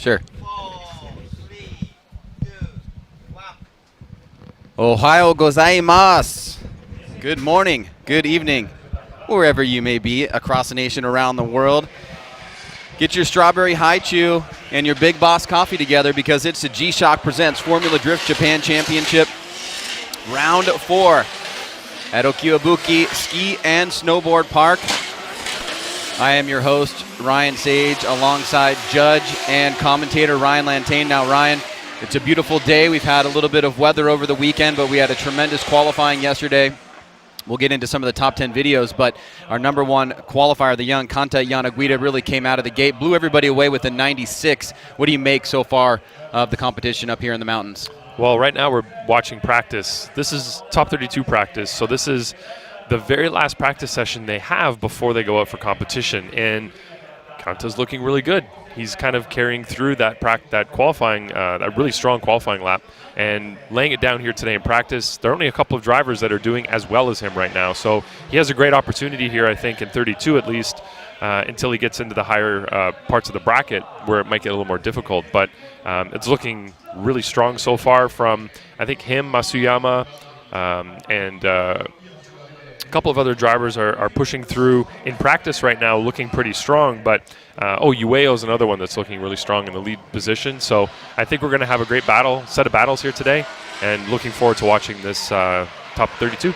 sir. 4, 3, 2, 1. Ohayou gozaimasu. Good morning, good evening, wherever you may be across the nation, around the world. Get your strawberry haichu and your Big Boss coffee together because it's the G-Shock Presents Formula Drift Japan Championship Round 4 at OKUIBUKI Ski and Snowboard Park. I am your host, Ryan Sage, alongside judge and commentator Ryan Lantain. Now, Ryan, it's a beautiful day. We've had a little bit of weather over the weekend, but we had a tremendous qualifying yesterday. We'll get into some of the top 10 videos, but our number one qualifier, the young Kanta Yanaguida, really came out of the gate, blew everybody away with a 96. What do you make so far of the competition up here in the mountains? Well, right now we're watching practice. This is top 32 practice, so this is the very last practice session they have before they go out for competition, and Kanta's looking really good. He's kind of carrying through that qualifying, that really strong qualifying lap, and laying it down here today in practice. There are only a couple of drivers that are doing as well as him right now, so he has a great opportunity here, I think, in 32 at least, until he gets into the higher parts of the bracket where it might get a little more difficult. But it's looking really strong so far from, I think, him, Masuyama, and a couple of other drivers are pushing through in practice right now, looking pretty strong. But Ueo is another one that's looking really strong in the lead position. So I think we're going to have a great set of battles here today, and looking forward to watching this top 32.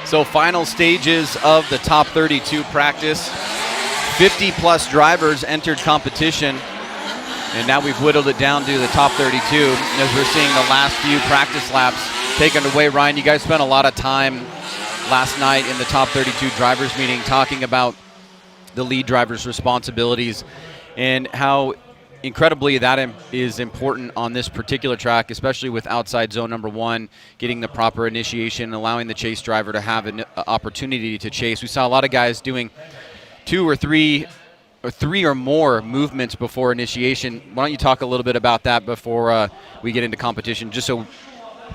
So final stages of the top 32 practice. 50-plus drivers entered competition, and now we've whittled it down to the top 32 as we're seeing the last few practice laps taken away. Ryan, you guys spent a lot of time last night in the top 32 drivers meeting talking about the lead driver's responsibilities and how incredibly that is important on this particular track, especially with outside zone number 1, getting the proper initiation, allowing the chase driver to have an opportunity to chase. We saw a lot of guys doing 2 or 3 or more movements before initiation. Why don't you talk a little bit about that before we get into competition, just so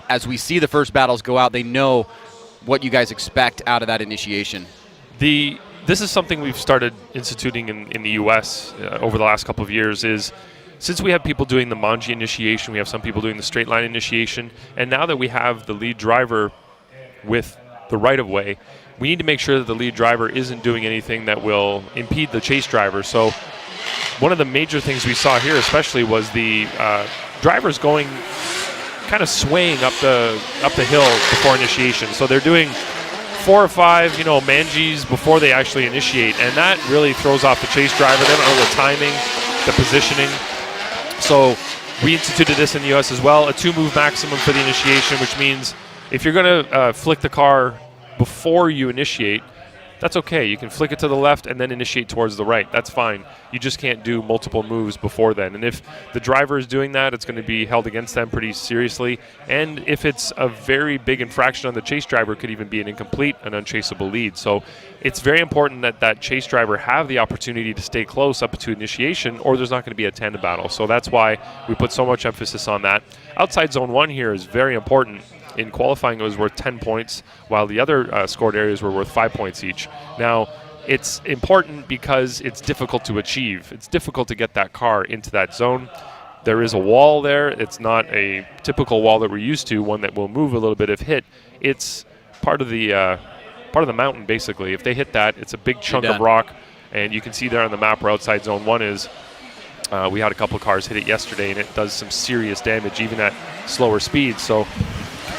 as we see the first battles go out, they know what you guys expect out of that initiation. This is something we've started instituting in the U.S. Over the last couple of years. Is since we have people doing the manji initiation, we have some people doing the straight line initiation, and now that we have the lead driver with the right-of-way, we need to make sure that the lead driver isn't doing anything that will impede the chase driver. So one of the major things we saw here especially was the drivers going kind of swaying up the hill before initiation. So they're doing 4 or 5, manjis before they actually initiate, and that really throws off the chase driver. They don't know the timing, the positioning. So we instituted this in the U.S. as well, a 2-move maximum for the initiation, which means if you're going to flick the car before you initiate, that's okay. You can flick it to the left and then initiate towards the right. That's fine. You just can't do multiple moves before then. And if the driver is doing that, it's going to be held against them pretty seriously. And if it's a very big infraction on the chase driver, it could even be an incomplete, an unchaseable lead. So it's very important that that chase driver have the opportunity to stay close up to initiation, or there's not going to be a tandem battle. So that's why we put so much emphasis on that. Outside zone 1 here is very important. In qualifying, it was worth 10 points, while the other scored areas were worth 5 points each. Now, it's important because it's difficult to achieve. It's difficult to get that car into that zone. There is a wall there. It's not a typical wall that we're used to, one that will move a little bit if hit. It's part of the mountain, basically. If they hit that, it's a big chunk of rock, and you can see there on the map where outside zone 1 is. We had a couple of cars hit it yesterday, and it does some serious damage, even at slower speeds. So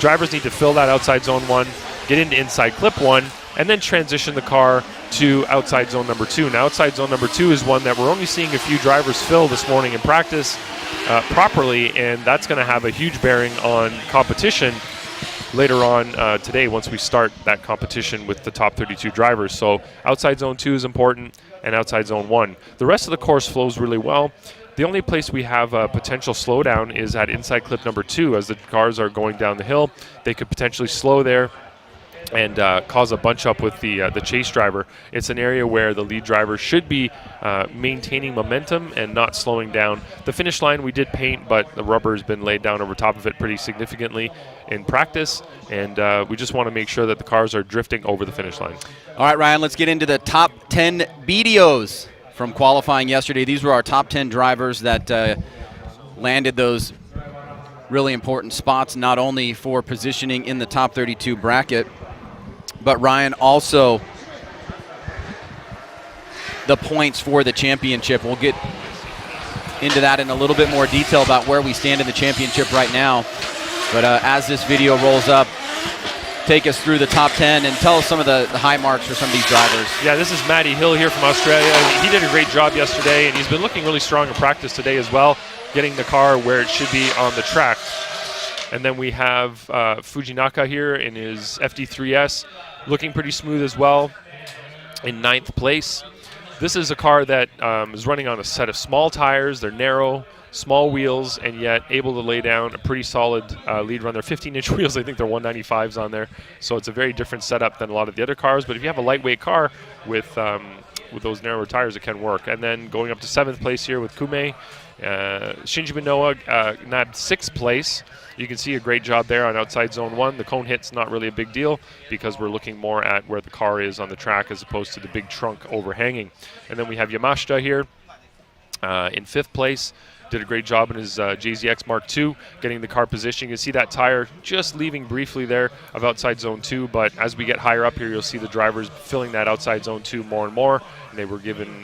drivers need to fill that outside zone 1, get into inside clip 1, and then transition the car to outside zone number 2. Now, outside zone number 2 is one that we're only seeing a few drivers fill this morning in practice properly, and that's going to have a huge bearing on competition later on today once we start that competition with the top 32 drivers. So outside zone 2 is important, and outside zone 1. The rest of the course flows really well. The only place we have a potential slowdown is at inside clip number 2. As the cars are going down the hill, they could potentially slow there and cause a bunch up with the chase driver. It's an area where the lead driver should be maintaining momentum and not slowing down. The finish line we did paint, but the rubber has been laid down over top of it pretty significantly in practice, and we just want to make sure that the cars are drifting over the finish line. All right, Ryan, let's get into the top 10 videos from qualifying yesterday. These were our top 10 drivers that landed those really important spots, not only for positioning in the top 32 bracket, but Ryan, also the points for the championship. We'll get into that in a little bit more detail about where we stand in the championship right now. But as this video rolls up, take us through the top 10 and tell us some of the high marks for some of these drivers. Yeah, this is Matty Hill here from Australia. He did a great job yesterday, and he's been looking really strong in practice today as well, getting the car where it should be on the track. And then we have Fujinaka here in his FD3S, looking pretty smooth as well, in 9th place. This is a car that is running on a set of small tires. They're narrow, small wheels, and yet able to lay down a pretty solid lead run. They're 15-inch wheels. I think they're 195s on there. So it's a very different setup than a lot of the other cars. But if you have a lightweight car with those narrower tires, it can work. And then going up to 7th place here with Kume, Shinji Minoa nabbed 6th place. You can see a great job there on outside zone 1. The cone hit's not really a big deal because we're looking more at where the car is on the track as opposed to the big trunk overhanging. And then we have Yamashita here in 5th place. Did a great job in his JZX Mark II, getting the car positioning. You can see that tire just leaving briefly there of outside zone 2, but as we get higher up here, you'll see the drivers filling that outside zone 2 more and more, and they were given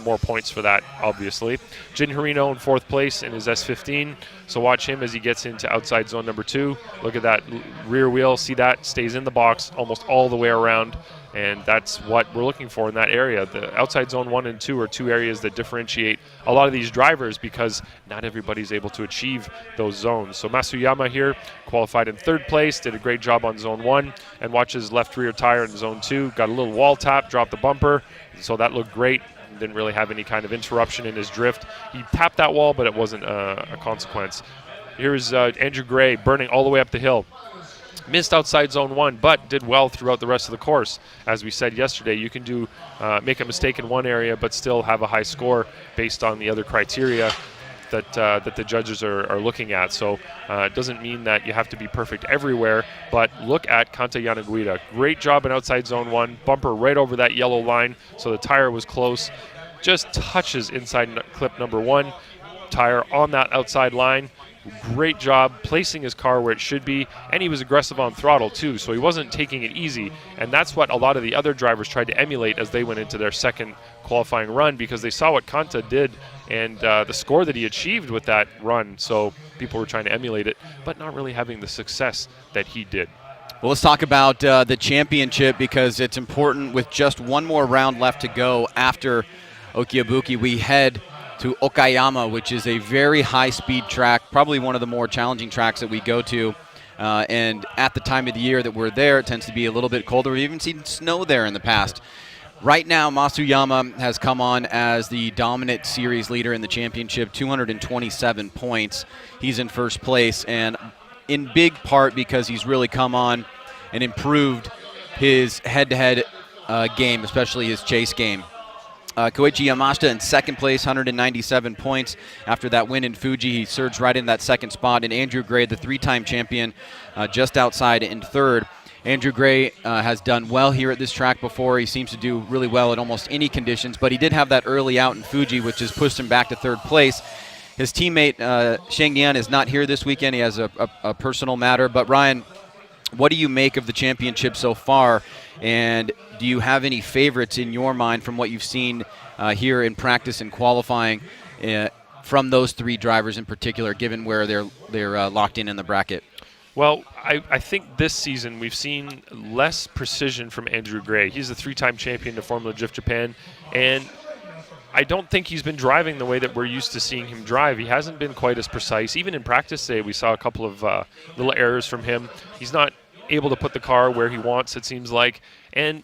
more points for that, obviously. Jin Harino in 4th place in his S15, so watch him as he gets into outside zone number 2. Look at that rear wheel, see that, stays in the box almost all the way around. And that's what we're looking for in that area. The outside zone 1 and 2 are 2 areas that differentiate a lot of these drivers because not everybody's able to achieve those zones. So Masuyama here qualified in 3rd place, did a great job on zone 1, and watch his left rear tire in zone 2. Got a little wall tap, dropped the bumper, so that looked great. Didn't really have any kind of interruption in his drift. He tapped that wall, but it wasn't a consequence. Here's Andrew Gray burning all the way up the hill. Missed outside zone 1, but did well throughout the rest of the course. As we said yesterday, you can make a mistake in one area, but still have a high score based on the other criteria that the judges are looking at. So it doesn't mean that you have to be perfect everywhere, but look at Kanta Yanaguira. Great job in outside zone 1, bumper right over that yellow line, so the tire was close. Just touches inside clip number 1, tire on that outside line. Great job placing his car where it should be, and he was aggressive on throttle too, so he wasn't taking it easy, and that's what a lot of the other drivers tried to emulate as they went into their second qualifying run because they saw what Kanta did and the score that he achieved with that run, so people were trying to emulate it, but not really having the success that he did. Well, let's talk about the championship because it's important. With just one more round left to go after OKUIBUKI, we head to Okayama, which is a very high-speed track, probably one of the more challenging tracks that we go to. And at the time of the year that we're there, it tends to be a little bit colder. We've even seen snow there in the past. Right now, Masuyama has come on as the dominant series leader in the championship, 227 points. He's in 1st place, and in big part because he's really come on and improved his head-to-head game, especially his chase game. Koichi Yamashita in 2nd place, 197 points. After that win in Fuji, he surged right in that 2nd spot. And Andrew Gray, the 3-time champion, just outside in 3rd. Andrew Gray has done well here at this track before. He seems to do really well at almost any conditions, but he did have that early out in Fuji, which has pushed him back to 3rd place. His teammate, Sheng Nian, is not here this weekend. He has a personal matter. But, Ryan, what do you make of the championship so far? And do you have any favorites in your mind from what you've seen here in practice and qualifying from those 3 drivers in particular, given where they're locked in the bracket? Well, I think this season we've seen less precision from Andrew Gray. He's a 3-time champion of Formula Drift Japan, and I don't think he's been driving the way that we're used to seeing him drive. He hasn't been quite as precise. Even in practice today, we saw a couple of little errors from him. He's not able to put the car where he wants, it seems like. And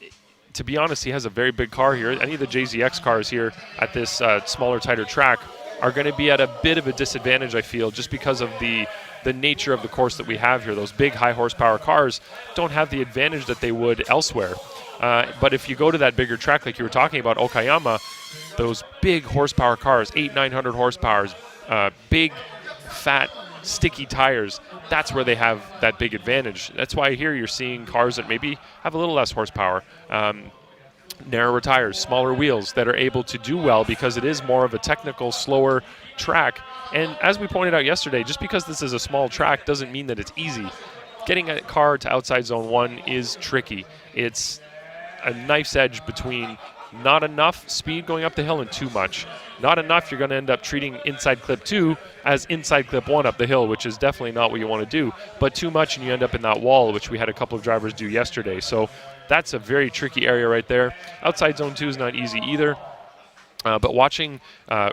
to be honest, he has a very big car here. Any of the JZX cars here at this smaller, tighter track are going to be at a bit of a disadvantage, I feel, just because of the nature of the course that we have here. Those big, high-horsepower cars don't have the advantage that they would elsewhere. But if you go to that bigger track like you were talking about, Okayama, those big horsepower cars, 800-900 horsepower, big, fat, sticky tires, that's where they have that big advantage. That's why here you're seeing cars that maybe have a little less horsepower. narrower tires, smaller wheels that are able to do well because it is more of a technical, slower track. And as we pointed out yesterday, just because this is a small track doesn't mean that it's easy. Getting a car to outside zone 1 is tricky. It's a knife's edge between not enough speed going up the hill and too much. Not enough, you're going to end up treating inside clip 2 as inside clip 1 up the hill, which is definitely not what you want to do. But too much and you end up in that wall, which we had a couple of drivers do yesterday. So that's a very tricky area right there. Outside zone 2 is not easy either. But watching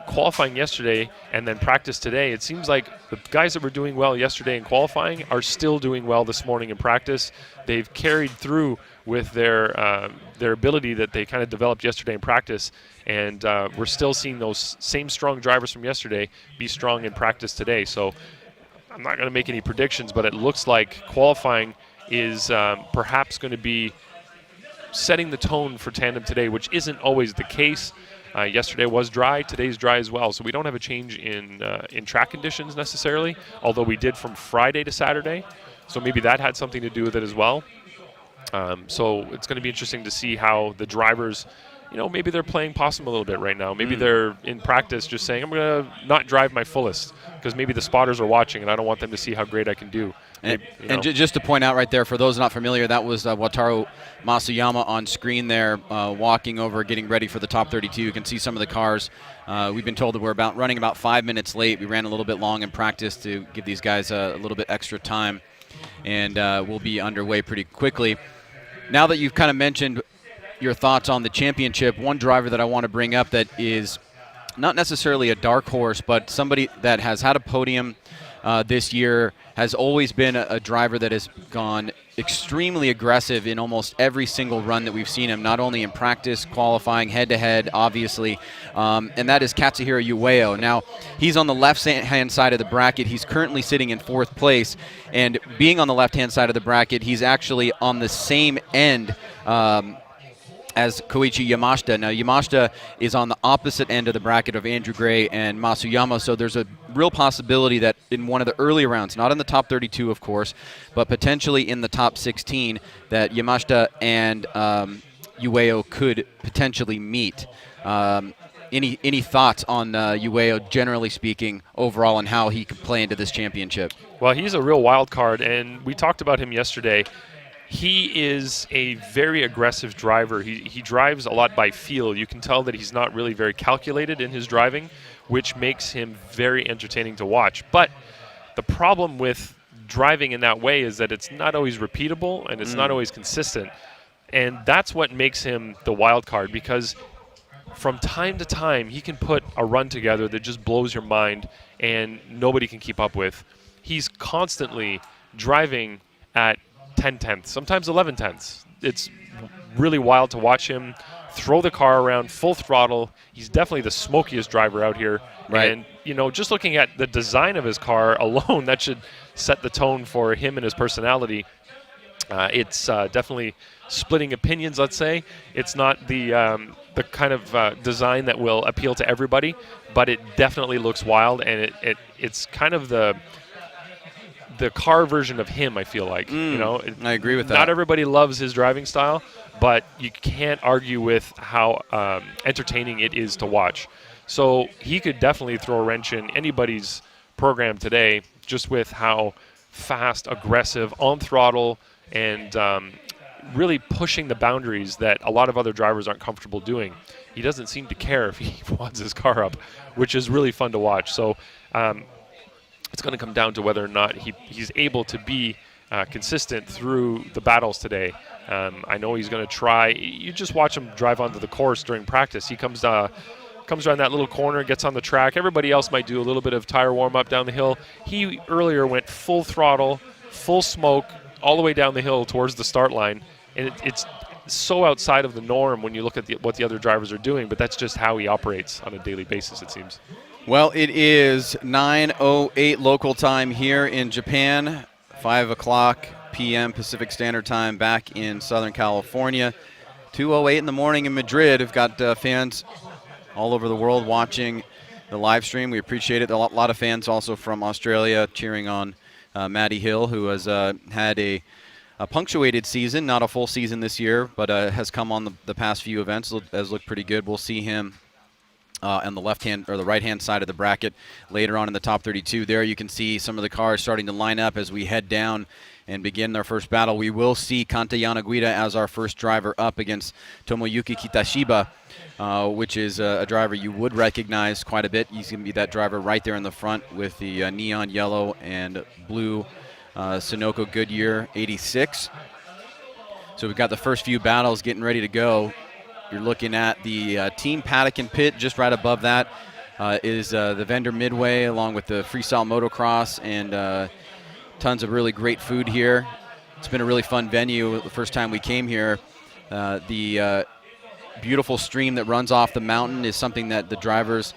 qualifying yesterday and then practice today, it seems like the guys that were doing well yesterday in qualifying are still doing well this morning in practice. They've carried through with their ability that they kind of developed yesterday in practice, and we're still seeing those same strong drivers from yesterday be strong in practice today. So I'm not going to make any predictions, but it looks like qualifying is perhaps going to be setting the tone for tandem today, which isn't always the case. Yesterday was dry, today's dry as well, so we don't have a change in track conditions necessarily, although we did from Friday to Saturday, so maybe that had something to do with it as well. So it's going to be interesting to see how the drivers, maybe they're playing possum a little bit right now. Maybe they're in practice just saying, I'm going to not drive my fullest, because maybe the spotters are watching and I don't want them to see how great I can do. And just to point out right there, for those not familiar, that was Wataru Masuyama on screen there, walking over, getting ready for the top 32. You can see some of the cars. We've been told that we're running about 5 minutes late. We ran a little bit long in practice to give these guys a little bit extra time, and we'll be underway pretty quickly. Now that you've kind of mentioned your thoughts on the championship, one driver that I want to bring up that is not necessarily a dark horse, but somebody that has had a podium this year, has always been a driver that has gone extremely aggressive in almost every single run that we've seen him, not only in practice, qualifying, head-to-head, obviously, and that is Katsuhiro Ueno. Now, he's on the left-hand side of the bracket. He's currently sitting in 4th place, and being on the left-hand side of the bracket, he's actually on the same end as Koichi Yamashita. Now, Yamashita is on the opposite end of the bracket of Andrew Gray and Masuyama, so there's a real possibility that in one of the early rounds, not in the top 32, of course, but potentially in the top 16, that Yamashita and Ueno could potentially meet. Any thoughts on Ueno, generally speaking, overall, and how he could play into this championship? Well, he's a real wild card, and we talked about him yesterday. He is a very aggressive driver. He drives a lot by feel. You can tell that he's not really very calculated in his driving, which makes him very entertaining to watch. But the problem with driving in that way is that it's not always repeatable and it's not always consistent. And that's what makes him the wild card, because from time to time he can put a run together that just blows your mind and nobody can keep up with. He's constantly driving at 10/10ths, sometimes 11/10ths. It's really wild to watch him throw the car around full throttle. He's definitely the smokiest driver out here. Right. And, just looking at the design of his car alone, that should set the tone for him and his personality. It's definitely splitting opinions, let's say. It's not the kind of design that will appeal to everybody, but it definitely looks wild, and it's kind of the car version of him, I feel like. I agree with that. Not everybody loves his driving style, but you can't argue with how entertaining it is to watch. So he could definitely throw a wrench in anybody's program today, just with how fast, aggressive, on throttle, and really pushing the boundaries that a lot of other drivers aren't comfortable doing. He doesn't seem to care if he wads his car up, which is really fun to watch. So it's going to come down to whether or not he's able to be consistent through the battles today. I know he's going to try. You just watch him drive onto the course during practice. He comes around that little corner, gets on the track. Everybody else might do a little bit of tire warm-up down the hill. He earlier went full throttle, full smoke, all the way down the hill towards the start line. And it's so outside of the norm when you look at what the other drivers are doing, but that's just how he operates on a daily basis, it seems. Well, it is 9:08 local time here in Japan, 5 o'clock p.m. Pacific Standard Time back in Southern California. 2:08 in the morning in Madrid. We've got fans all over the world watching the live stream. We appreciate it. A lot of fans also from Australia cheering on Matty Hill, who has had a a punctuated season, not a full season this year, but has come on the past few events, has looked pretty good. We'll see him on the left-hand or the right-hand side of the bracket later on in the top 32. There you can see some of the cars starting to line up as we head down and begin our first battle. We will see Kanta Yanaguira as our first driver up against Tomoyuki Kitashiba, which is a driver you would recognize quite a bit. He's going to be that driver right there in the front with the neon yellow and blue Sunoco Goodyear 86. So we've got the first few battles getting ready to go. You're looking at the Team Paddock and Pit. Just right above that is the Vendor Midway, along with the Freestyle Motocross and tons of really great food here. It's been a really fun venue the first time we came here. The beautiful stream that runs off the mountain is something that the drivers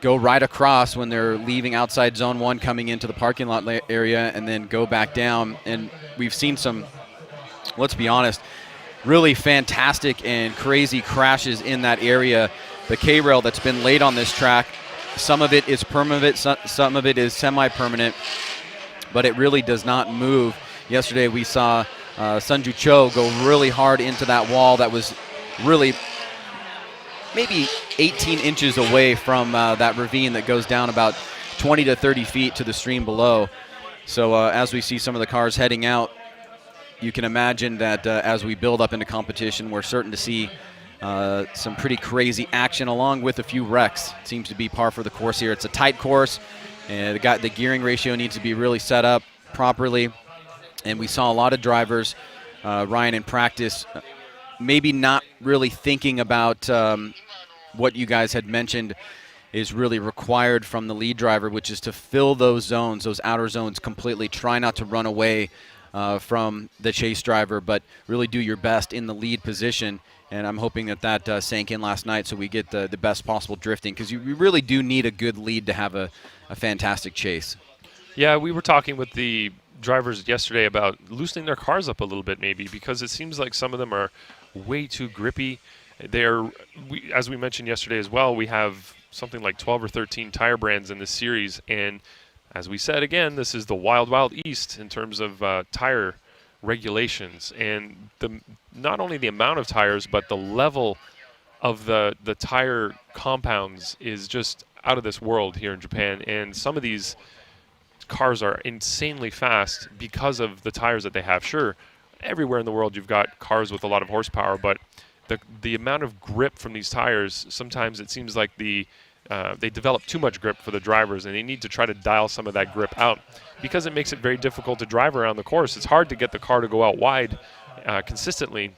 go right across when they're leaving outside Zone 1, coming into the parking lot area, and then go back down. And we've seen some, let's be honest, really fantastic and crazy crashes in that area. The K-rail that's been laid on this track, some of it is permanent, some of it is semi-permanent, but it really does not move. Yesterday we saw Sunju Cho go really hard into that wall that was really maybe 18 inches away from that ravine that goes down about 20 to 30 feet to the stream below. So as we see some of the cars heading out, you can imagine that as we build up into competition, we're certain to see some pretty crazy action along with a few wrecks. It seems to be par for the course here. It's a tight course, and the gearing ratio needs to be really set up properly. And we saw a lot of drivers, Ryan, in practice, maybe not really thinking about what you guys had mentioned is really required from the lead driver, which is to fill those zones, those outer zones completely. Try not to run away from the chase driver, but really do your best in the lead position. And I'm hoping that sank in last night so we get the best possible drifting, because you really do need a good lead to have a fantastic chase. Yeah, we were talking with the drivers yesterday about loosening their cars up a little bit maybe, because it seems like some of them are way too grippy. As we mentioned yesterday as well, we have something like 12 or 13 tire brands in this series, and as we said again, this is the wild, wild east in terms of tire regulations, and not only the amount of tires, but the level of the tire compounds is just out of this world here in Japan. And some of these cars are insanely fast because of the tires that they have. Sure, everywhere in the world you've got cars with a lot of horsepower, but the amount of grip from these tires, sometimes it seems like they develop too much grip for the drivers, and they need to try to dial some of that grip out, because it makes it very difficult to drive around the course. It's hard to get the car to go out wide consistently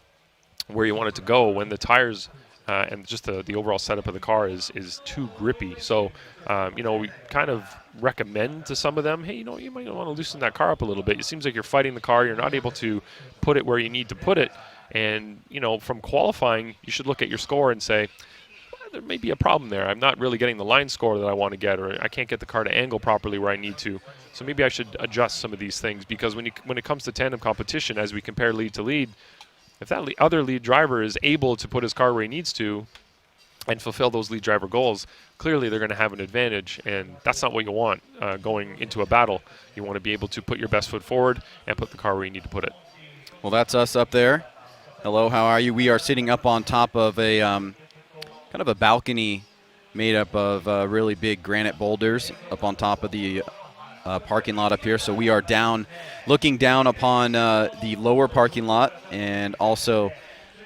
where you want it to go when the tires and just the overall setup of the car is too grippy. So, we kind of recommend to some of them, hey, you might want to loosen that car up a little bit. It seems like you're fighting the car. You're not able to put it where you need to put it. And, from qualifying, you should look at your score and say, there may be a problem there. I'm not really getting the line score that I want to get, or I can't get the car to angle properly where I need to. So maybe I should adjust some of these things, because when it comes to tandem competition, as we compare lead to lead, if that other lead driver is able to put his car where he needs to and fulfill those lead driver goals, clearly they're going to have an advantage, and that's not what you want going into a battle. You want to be able to put your best foot forward and put the car where you need to put it. Well, that's us up there. Hello, how are you? We are sitting up on top of a kind of a balcony made up of really big granite boulders up on top of the parking lot up here. So we are looking down upon the lower parking lot, and also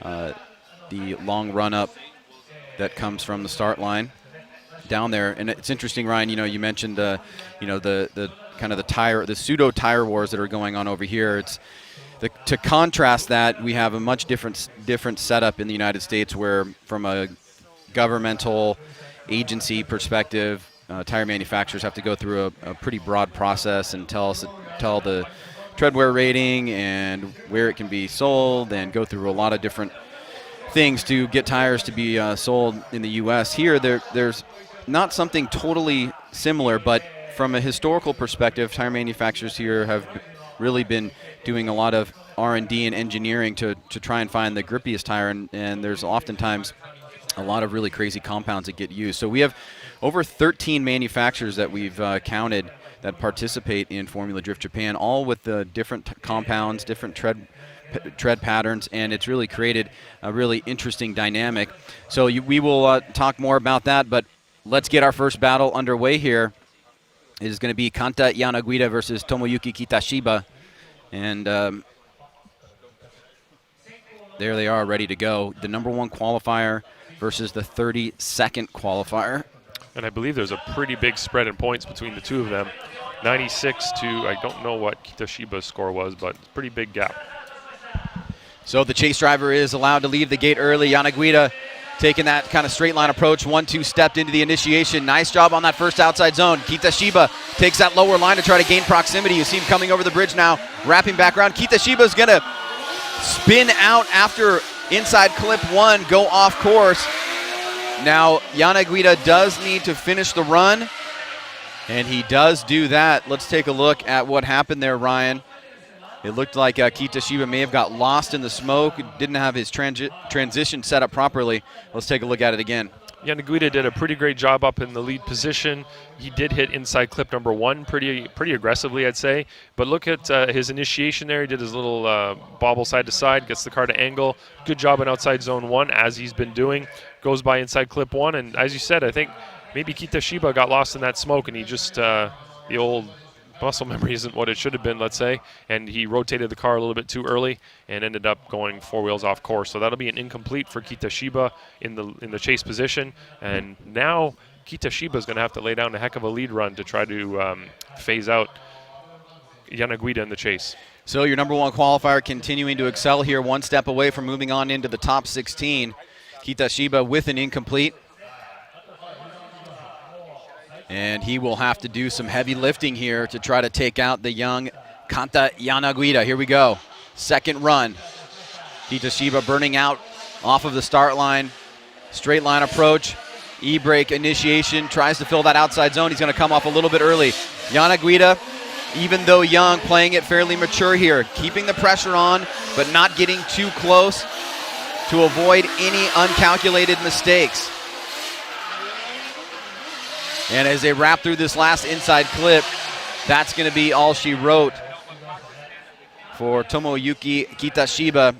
the long run up that comes from the start line down there. And it's interesting, Ryan, you mentioned the kind of the pseudo tire wars that are going on over here. To contrast that, we have a much different setup in the United States, where from a governmental agency perspective, tire manufacturers have to go through a pretty broad process and tell the treadwear rating and where it can be sold, and go through a lot of different things to get tires to be sold in the U.S. Here, there's not something totally similar, but from a historical perspective, tire manufacturers here have really been doing a lot of R&D and engineering to try and find the grippiest tire, and there's oftentimes a lot of really crazy compounds that get used. So we have over 13 manufacturers that we've counted that participate in Formula Drift Japan, all with the different compounds, different tread patterns, and it's really created a really interesting dynamic. So we will talk more about that, but let's get our first battle underway here. It is going to be Kanta Yanaguida versus Tomoyuki Kitashiba, and there they are, ready to go. The number 1 qualifier versus the 32nd qualifier. And I believe there's a pretty big spread in points between the two of them. 96 to, I don't know what Kitashiba's score was, but it's a pretty big gap. So the chase driver is allowed to leave the gate early. Yanaguida taking that kind of straight line approach, 1-2 stepped into the initiation. Nice job on that first outside zone. Kitashiba takes that lower line to try to gain proximity. You see him coming over the bridge now, wrapping back around. Kitashiba's going to spin out after inside clip 1, go off course. Now Yanaguida does need to finish the run, and he does do that. Let's take a look at what happened there, Ryan. It looked like Kitashiba may have got lost in the smoke, didn't have his transition set up properly. Let's take a look at it again. Yanaguida did a pretty great job up in the lead position. He did hit inside clip number 1 pretty aggressively, I'd say. But look at his initiation there. He did his little bobble side to side, gets the car to angle. Good job in outside zone 1, as he's been doing. Goes by inside clip 1, and as you said, I think maybe Kitashiba got lost in that smoke, and he just, the old muscle memory isn't what it should have been, let's say, and he rotated the car a little bit too early and ended up going 4 wheels off course. So that'll be an incomplete for Kitashiba in the chase position, and now Kitashiba is going to have to lay down a heck of a lead run to try to phase out Yanaguida in the chase. So your number 1 qualifier continuing to excel here, 1 step away from moving on into the top 16. Kitashiba with an incomplete. And he will have to do some heavy lifting here to try to take out the young Kanta Yanaguida. Here we go. Second run. Kitashiba burning out off of the start line. Straight line approach. E-brake initiation. Tries to fill that outside zone. He's going to come off a little bit early. Yanaguida, even though young, playing it fairly mature here. Keeping the pressure on, but not getting too close to avoid any uncalculated mistakes. And as they wrap through this last inside clip, that's going to be all she wrote for Tomoyuki Kitashiba.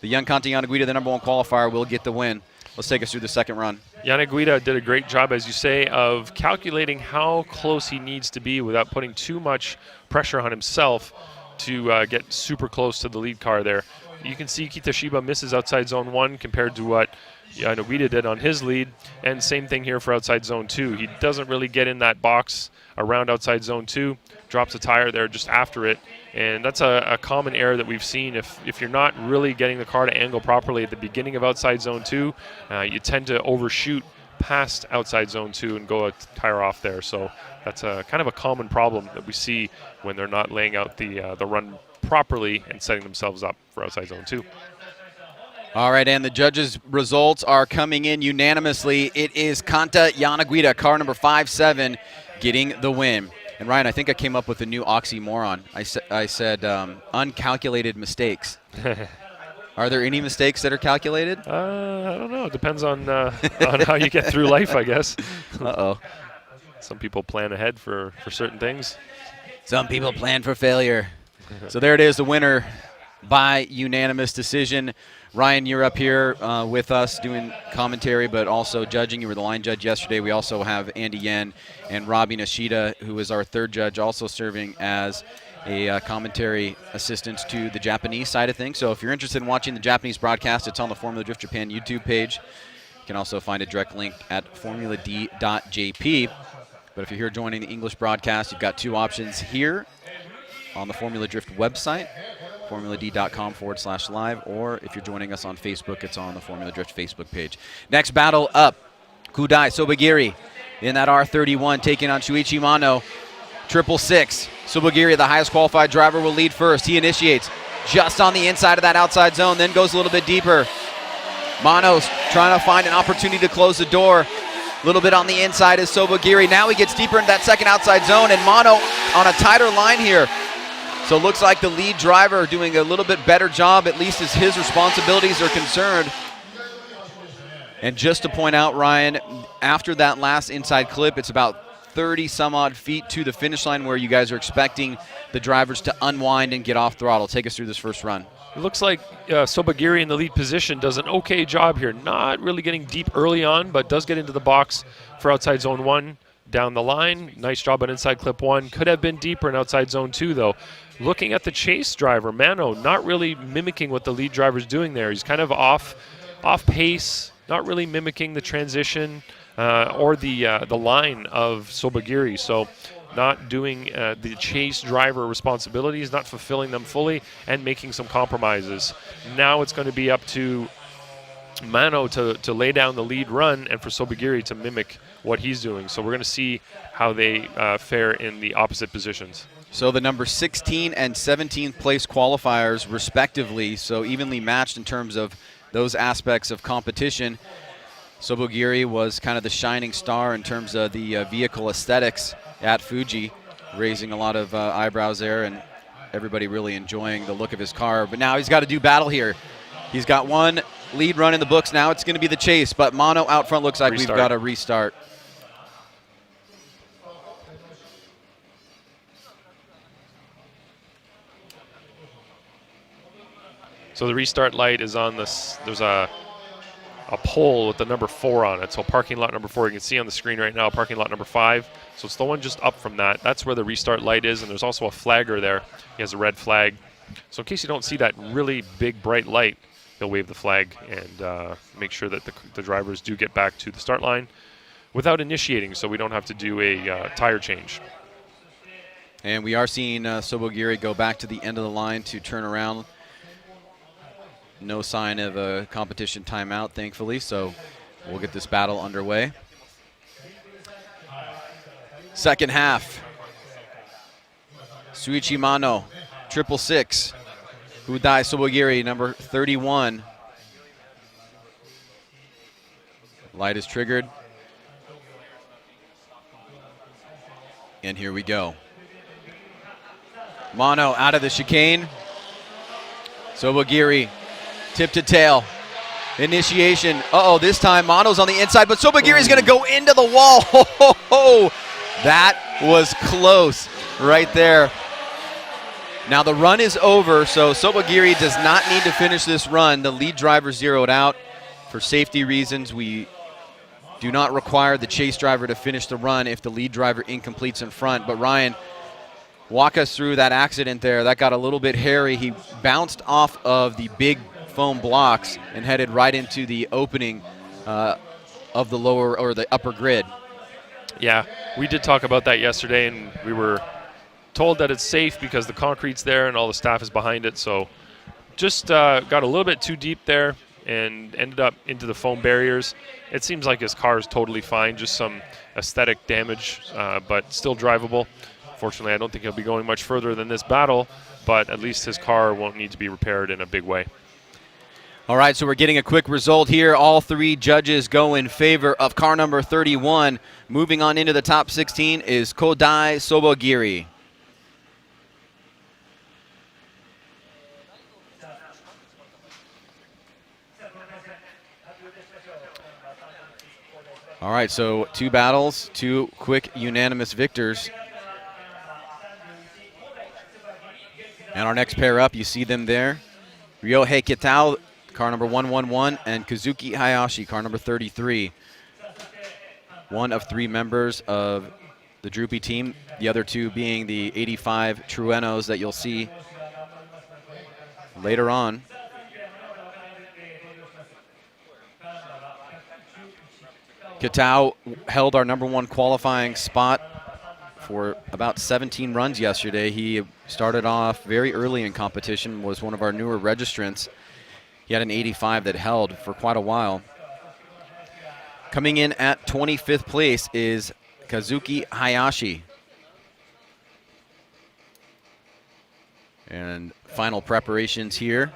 The young Kanta Yanaguida, the number 1 qualifier, will get the win. Let's take us through the second run. Yanaguida did a great job, as you say, of calculating how close he needs to be without putting too much pressure on himself to get super close to the lead car there. You can see Kitashiba misses outside zone 1 compared to what Yanaguida did on his lead, and same thing here for outside zone 2. He doesn't really get in that box around outside zone 2, drops a tire there just after it, and that's a common error that we've seen. If you're not really getting the car to angle properly at the beginning of outside zone 2, you tend to overshoot past outside zone 2 and go a tire off there. So that's a kind of a common problem that we see when they're not laying out the run properly and setting themselves up for outside zone 2. All right, and the judges' results are coming in unanimously. It is Kanta Yanaguida, car number 5-7, getting the win. And Ryan, I think I came up with a new oxymoron. I said uncalculated mistakes. Are there any mistakes that are calculated? I don't know. It depends on how you get through life, I guess. Uh-oh. Some people plan ahead for certain things. Some people plan for failure. So there it is, the winner by unanimous decision. Ryan, you're up here with us doing commentary, but also judging. You were the line judge yesterday. We also have Andy Yen and Robbie Nishida, who is our third judge, also serving as a commentary assistant to the Japanese side of things. So if you're interested in watching the Japanese broadcast, it's on the Formula Drift Japan YouTube page. You can also find a direct link at formulad.jp. But if you're here joining the English broadcast, you've got 2 options here on the Formula Drift website, formulad.com/live, or if you're joining us on Facebook, it's on the Formula Drift Facebook page. Next battle up, Kudai Sobagiri in that R31 taking on Shuichi Mano. 666. Sobagiri, the highest qualified driver, will lead first. He initiates just on the inside of that outside zone, then goes a little bit deeper. Mano's trying to find an opportunity to close the door. A little bit on the inside is Sobagiri. Now he gets deeper into that second outside zone, and Mano on a tighter line here. So it looks like the lead driver doing a little bit better job, at least as his responsibilities are concerned. And just to point out, Ryan, after that last inside clip, it's about 30 some odd feet to the finish line where you guys are expecting the drivers to unwind and get off throttle. Take us through this first run. It looks like Sobagiri in the lead position does an okay job here. Not really getting deep early on, but does get into the box for outside zone 1 down the line. Nice job on inside clip 1. Could have been deeper in outside zone 2, though. Looking at the chase driver, Mano, not really mimicking what the lead driver's doing there. He's kind of off pace, not really mimicking the transition or the line of Sobagiri. So not doing the chase driver responsibilities, not fulfilling them fully, and making some compromises. Now it's going to be up to Mano to lay down the lead run and for Sobagiri to mimic what he's doing. So we're going to see how they fare in the opposite positions. So the number 16 and 17th place qualifiers respectively, so evenly matched in terms of those aspects of competition. Sobagiri was kind of the shining star in terms of the vehicle aesthetics at Fuji, raising a lot of eyebrows there, and everybody really enjoying the look of his car. But now he's got to do battle here. He's got one lead run in the books. Now it's going to be the chase, but Mano out front looks like we've got to restart. So the restart light is on this. There's a pole with the number 4 on it. So parking lot number 4, you can see on the screen right now, parking lot number 5. So it's the one just up from that. That's where the restart light is, and there's also a flagger there. He has a red flag. So in case you don't see that really big, bright light, he'll wave the flag and make sure that the drivers do get back to the start line without initiating, so we don't have to do a tire change. And we are seeing Sobagiri go back to the end of the line to turn around. No sign of a competition timeout, thankfully, so we'll get this battle underway. Second half. Suichi Mano, 666. Hudai Sobagiri, number 31. Light is triggered. And here we go. Mano out of the chicane. Sobagiri, tip to tail. Initiation. Uh-oh, this time Mano's on the inside, but Sobagiri's going to go into the wall. Ho, ho, ho. That was close right there. Now the run is over, so Sobagiri does not need to finish this run. The lead driver zeroed out. For safety reasons, we do not require the chase driver to finish the run if the lead driver incompletes in front. But Ryan, walk us through that accident there. That got a little bit hairy. He bounced off of the big foam blocks and headed right into the opening of the lower or the upper grid. Yeah, we did talk about that yesterday, and we were told that it's safe because the concrete's there and all the staff is behind it. So just got a little bit too deep there and ended up into the foam barriers. It seems like his car is totally fine, just some aesthetic damage, but still drivable. Fortunately, I don't think he'll be going much further than this battle, but at least his car won't need to be repaired in a big way. All right, so we're getting a quick result here. All three judges go in favor of car number 31. Moving on into the top 16 is Kodai Sobagiri. All right, so two battles, two quick unanimous victors. And our next pair up, you see them there. Ryohei Kitao, car number 111, and Kazuki Hayashi, car number 33. One of three members of the Droopy team, the other two being the 85 Truenos that you'll see later on. Kitao held our number one qualifying spot for about 17 runs yesterday. He started off very early in competition, was one of our newer registrants. He had an 85 that held for quite a while. Coming in at 25th place is Kazuki Hayashi. And final preparations here.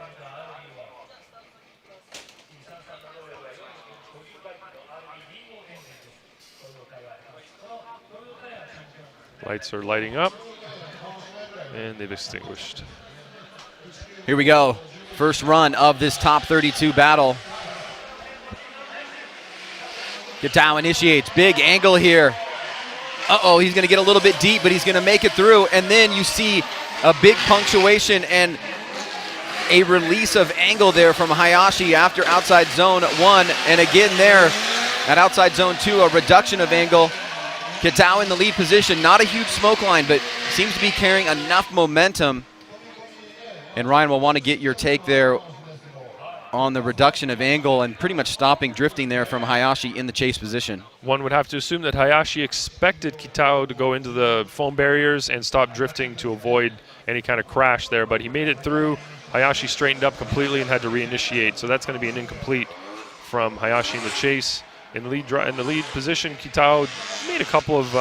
Lights are lighting up, and they've extinguished. Here we go. First run of this top 32 battle. Kitao initiates. Big angle here. Uh-oh, he's going to get a little bit deep, but he's going to make it through. And then you see a big punctuation and a release of angle there from Hayashi after outside zone 1. And again there at outside zone 2, a reduction of angle. Kitao in the lead position. Not a huge smoke line, but seems to be carrying enough momentum. And Ryan will want to get your take there on the reduction of angle and pretty much stopping drifting there from Hayashi in the chase position. One would have to assume that Hayashi expected Kitao to go into the foam barriers and stop drifting to avoid any kind of crash there, but he made it through. Hayashi straightened up completely and had to reinitiate, so that's going to be an incomplete from Hayashi in the chase. In the lead position, Kitao made a couple of,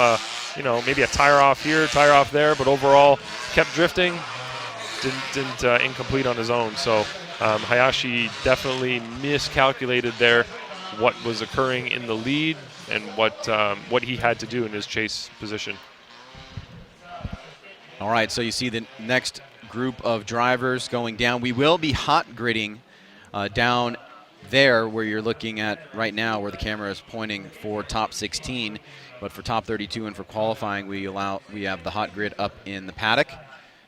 maybe a tire off here, tire off there, but overall kept drifting. Didn't incomplete on his own. So Hayashi definitely miscalculated there what was occurring in the lead and what he had to do in his chase position. All right, so you see the next group of drivers going down. We will be hot gridding down there where you're looking at right now, where the camera is pointing for top 16. But for top 32 and for qualifying, we have the hot grid up in the paddock.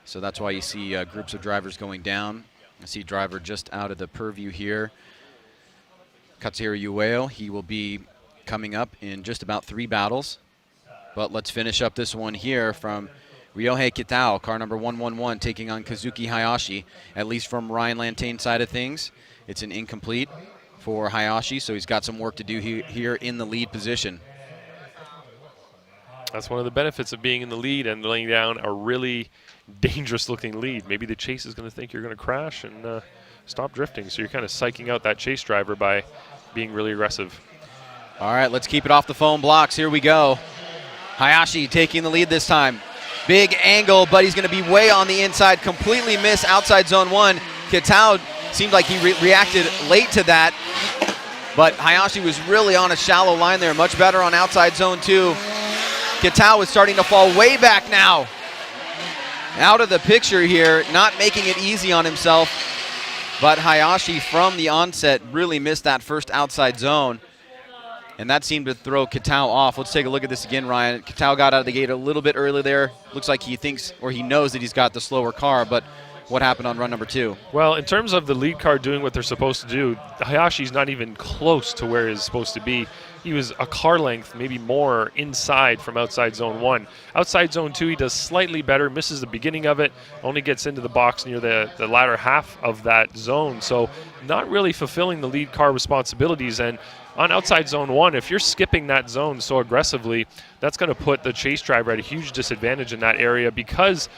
So that's why you see groups of drivers going down. I see driver just out of the purview here, Katsuhiro Ueo. He will be coming up in just about 3 battles. But let's finish up this one here from Ryohei Kitao, car number 111, taking on Kazuki Hayashi. At least from Ryan Lantaine's side of things, it's an incomplete for Hayashi, so he's got some work to do here in the lead position. That's one of the benefits of being in the lead and laying down a really dangerous-looking lead. Maybe the chase is going to think you're going to crash and stop drifting, so you're kind of psyching out that chase driver by being really aggressive. All right, let's keep it off the foam blocks. Here we go. Hayashi taking the lead this time. Big angle, but he's going to be way on the inside. Completely miss outside zone 1. Kitao seemed like he reacted late to that, but Hayashi was really on a shallow line there. Much better on outside zone 2. Kitao is starting to fall way back now. Out of the picture here, not making it easy on himself, but Hayashi from the onset really missed that first outside zone, and that seemed to throw Kitao off. Let's take a look at this again, Ryan. Kitao got out of the gate a little bit early there. Looks like he thinks, or he knows that he's got the slower car, but what happened on run number 2? Well, in terms of the lead car doing what they're supposed to do, Hayashi's not even close to where he's supposed to be. He was a car length, maybe more, inside from outside zone 1. Outside zone 2, he does slightly better, misses the beginning of it, only gets into the box near the latter half of that zone. So not really fulfilling the lead car responsibilities. And on outside zone 1, if you're skipping that zone so aggressively, that's going to put the chase driver at a huge disadvantage in that area, because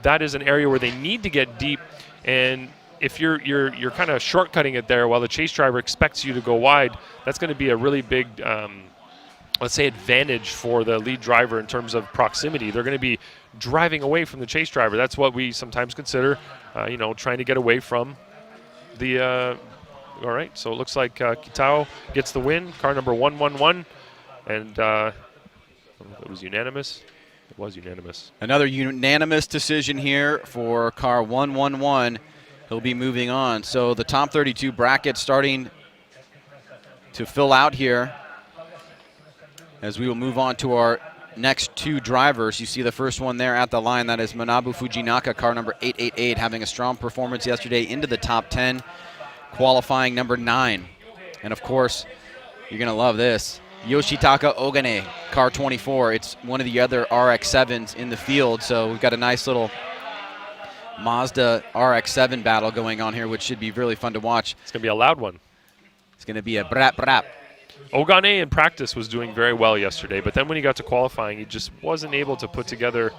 that is an area where they need to get deep, and if you're kind of shortcutting it there while the chase driver expects you to go wide, that's going to be a really big, let's say, advantage for the lead driver in terms of proximity. They're going to be driving away from the chase driver. That's what we sometimes consider, trying to get away from the. All right, so it looks like Kitao gets the win, car number 111, and it was unanimous. It was unanimous. Another unanimous decision here for car 111. He'll be moving on. So the top 32 bracket starting to fill out here as we will move on to our next 2 drivers. You see the first one there at the line. That is Manabu Fujinaka, car number 888, having a strong performance yesterday into the top 10, qualifying number 9. And of course, you're going to love this. Yoshitaka Ogane, car 24. It's one of the other RX-7s in the field, so we've got a nice little Mazda RX-7 battle going on here, which should be really fun to watch. It's going to be a loud one. It's going to be a brap brap. Ogane in practice was doing very well yesterday, but then when he got to qualifying, he just wasn't able to put together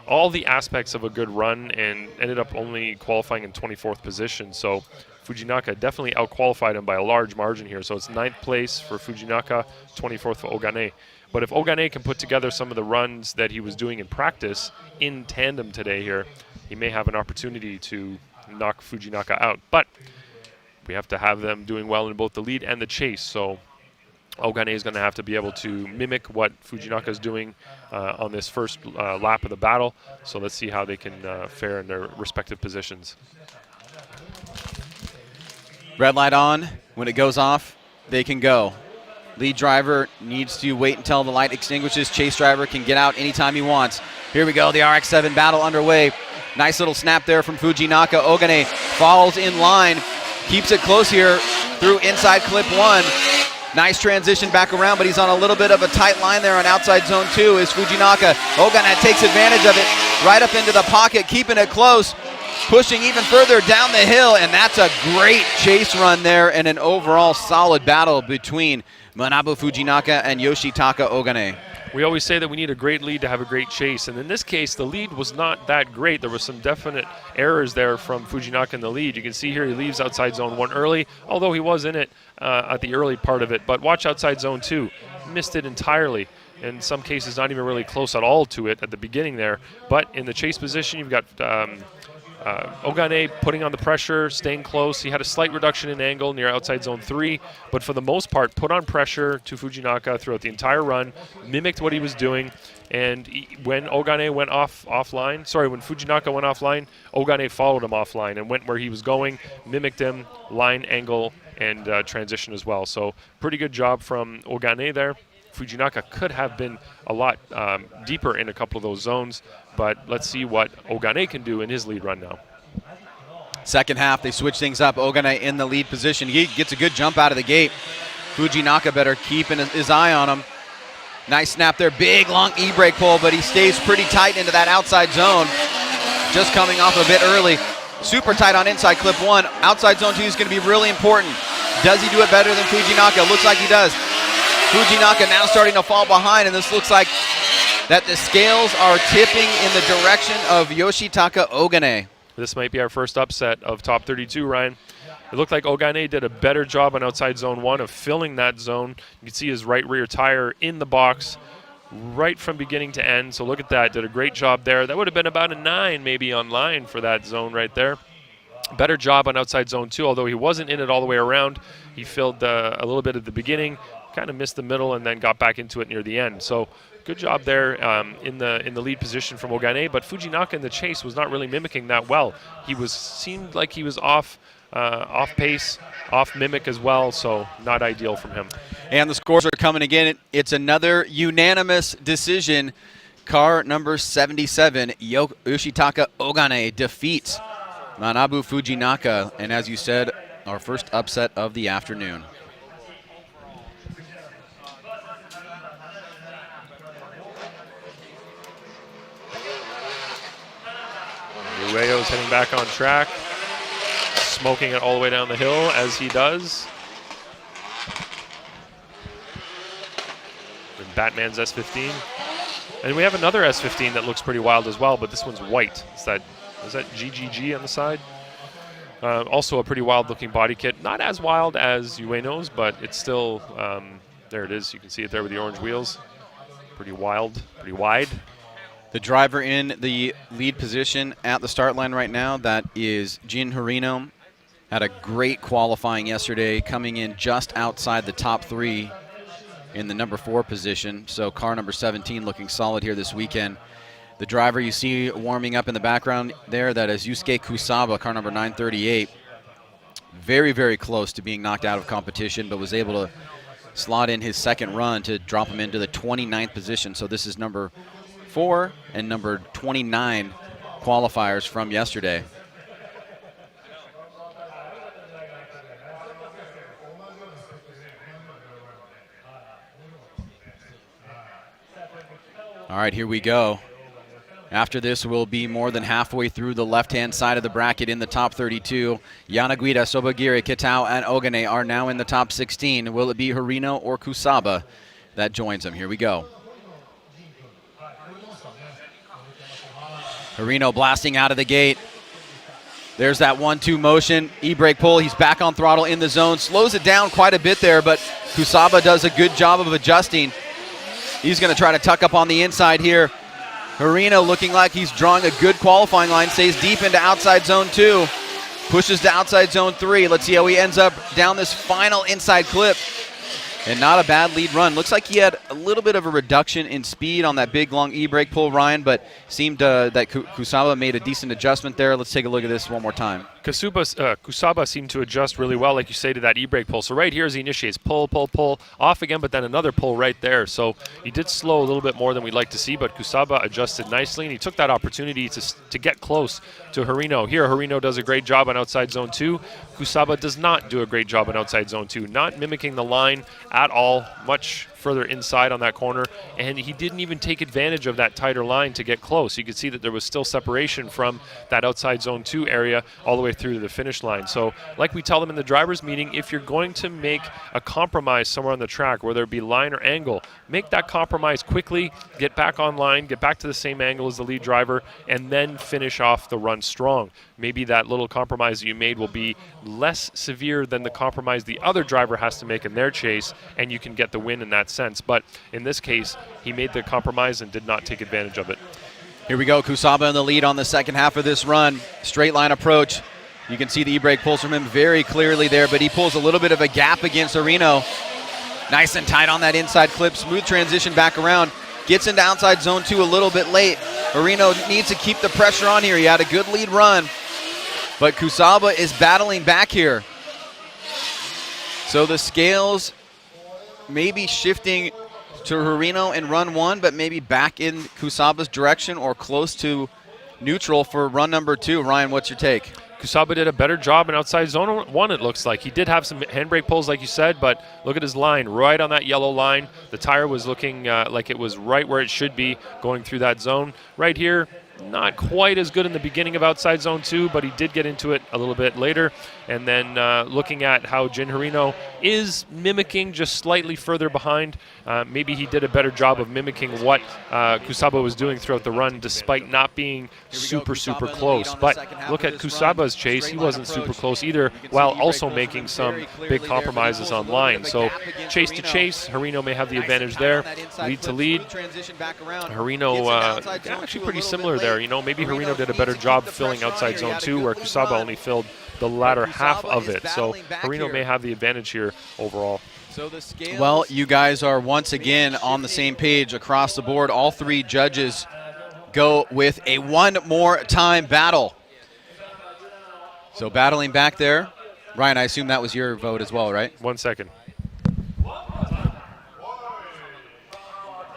all the aspects of a good run and ended up only qualifying in 24th position. So Fujinaka definitely out-qualified him by a large margin here. So it's 9th place for Fujinaka, 24th for Ogane. But if Ogane can put together some of the runs that he was doing in practice in tandem today here, he may have an opportunity to knock Fujinaka out. But we have to have them doing well in both the lead and the chase. So Ogane is going to have to be able to mimic what Fujinaka is doing on this first lap of the battle. So let's see how they can fare in their respective positions. Red light on. When it goes off, they can go. Lead driver needs to wait until the light extinguishes. Chase driver can get out anytime he wants. Here we go, the RX-7 battle underway. Nice little snap there from Fujinaka. Ogane follows in line, keeps it close here through inside clip 1. Nice transition back around, but he's on a little bit of a tight line there on outside zone 2 is Fujinaka. Ogane takes advantage of it right up into the pocket, keeping it close, pushing even further down the hill, and that's a great chase run there and an overall solid battle between Manabu Fujinaka and Yoshitaka Ogane. We always say that we need a great lead to have a great chase, and in this case, the lead was not that great. There was some definite errors there from Fujinaka in the lead. You can see here he leaves outside zone 1 early, although he was in it at the early part of it. But watch outside zone 2. Missed it entirely. In some cases, not even really close at all to it at the beginning there. But in the chase position, you've got Ogane putting on the pressure, staying close. He had a slight reduction in angle near outside zone 3, but for the most part, put on pressure to Fujinaka throughout the entire run, mimicked what he was doing, and when Ogane went when Fujinaka went offline, Ogane followed him offline and went where he was going, mimicked him, line, angle, and transition as well. So pretty good job from Ogane there. Fujinaka could have been a lot deeper in a couple of those zones, but let's see what Ogane can do in his lead run now. Second half, they switch things up. Ogane in the lead position. He gets a good jump out of the gate. Fujinaka better keeping his eye on him. Nice snap there, big long e-brake pull, but he stays pretty tight into that outside zone. Just coming off a bit early. Super tight on inside clip 1. Outside zone 2 is going to be really important. Does he do it better than Fujinaka? Looks like he does. Fujinaka now starting to fall behind, and this looks like that the scales are tipping in the direction of Yoshitaka Ogane. This might be our first upset of top 32, Ryan. It looked like Ogane did a better job on outside zone 1 of filling that zone. You can see his right rear tire in the box right from beginning to end. So look at that, did a great job there. That would have been about a 9 maybe on line for that zone right there. Better job on outside zone 2, although he wasn't in it all the way around. He filled a little bit at the beginning, kind of missed the middle, and then got back into it near the end. So good job there in the lead position from Ogane, but Fujinaka in the chase was not really mimicking that well. He seemed like he was off pace, off mimic as well, so not ideal from him. And the scores are coming again. It's another unanimous decision. Car number 77, Yoshitaka Ogane defeats Manabu Fujinaka, and as you said, our first upset of the afternoon. Ueo's heading back on track, smoking it all the way down the hill as he does. And Batman's S15. And we have another S15 that looks pretty wild as well, but this one's white. Is that GGG on the side? Also a pretty wild looking body kit. Not as wild as Ueno's, but it's still, there it is. You can see it there with the orange wheels. Pretty wild, pretty wide. The driver in the lead position at the start line right now, that is Jin Harino. Had a great qualifying yesterday, coming in just outside the top 3 in the number 4 position. So car number 17 looking solid here this weekend. The driver you see warming up in the background there, that is Yusuke Kusaba, car number 938. Very, very close to being knocked out of competition, but was able to slot in his second run to drop him into the 29th position. So this is number 4 and number 29 qualifiers from yesterday. All right, here we go. After this, we'll be more than halfway through the left-hand side of the bracket in the top 32. Yanaguida, Sobagiri, Kitao, and Ogane are now in the top 16. Will it be Harino or Kusaba that joins them? Here we go. Harino blasting out of the gate. There's that 1-2 motion, e-brake pull. He's back on throttle in the zone. Slows it down quite a bit there, but Kusaba does a good job of adjusting. He's going to try to tuck up on the inside here. Harino looking like he's drawing a good qualifying line, stays deep into outside zone 2, pushes to outside zone 3. Let's see how he ends up down this final inside clip. And not a bad lead run. Looks like he had a little bit of a reduction in speed on that big, long e-brake pull, Ryan, but seemed that Kusaba made a decent adjustment there. Let's take a look at this one more time. Kusaba seemed to adjust really well, like you say, to that e-brake pull. So right here as he initiates, pull, pull, pull, off again, but then another pull right there. So he did slow a little bit more than we'd like to see, but Kusaba adjusted nicely, and he took that opportunity to get close to Harino. Here, Harino does a great job on outside zone 2. Kusaba does not do a great job on outside zone 2, not mimicking the line at all, much further inside on that corner, and he didn't even take advantage of that tighter line to get close. You could see that there was still separation from that outside zone 2 area all the way through to the finish line. So like we tell them in the drivers meeting, if you're going to make a compromise somewhere on the track, whether it be line or angle, make that compromise quickly, get back on line, get back to the same angle as the lead driver, and then finish off the run strong. Maybe that little compromise that you made will be less severe than the compromise the other driver has to make in their chase, and you can get the win in that sense. But in this case, he made the compromise and did not take advantage of it. Here we go, Kusaba in the lead on the second half of this run. Straight line approach. You can see the e-brake pulls from him very clearly there, but he pulls a little bit of a gap against Harino. Nice and tight on that inside clip. Smooth transition back around. Gets into outside zone 2 a little bit late. Harino needs to keep the pressure on here. He had a good lead run, but Kusaba is battling back here. So the scales maybe shifting to Harino in run 1, but maybe back in Kusaba's direction or close to neutral for run number 2. Ryan, what's your take? Kusaba did a better job in outside zone 1, it looks like. He did have some handbrake pulls, like you said, but look at his line, right on that yellow line. The tire was looking like it was right where it should be going through that zone. Right here, not quite as good in the beginning of outside zone 2, but he did get into it a little bit later. And then looking at how Jin Harino is mimicking just slightly further behind, maybe he did a better job of mimicking what Kusaba was doing throughout the run, despite not being super close. But look at Kusaba's chase. He wasn't super close either, while also making some big compromises on line. So chase to chase, Harino may have the advantage there. Lead to lead, Harino actually pretty similar there. You know, maybe Harino did a better job filling outside zone 2, where Kusaba only filled the latter half of it. So Harino may have the advantage here overall. Well, you guys are once again on the same page across the board. All 3 judges go with a one more time battle. So battling back there. Ryan, I assume that was your vote as well, right? 1 second.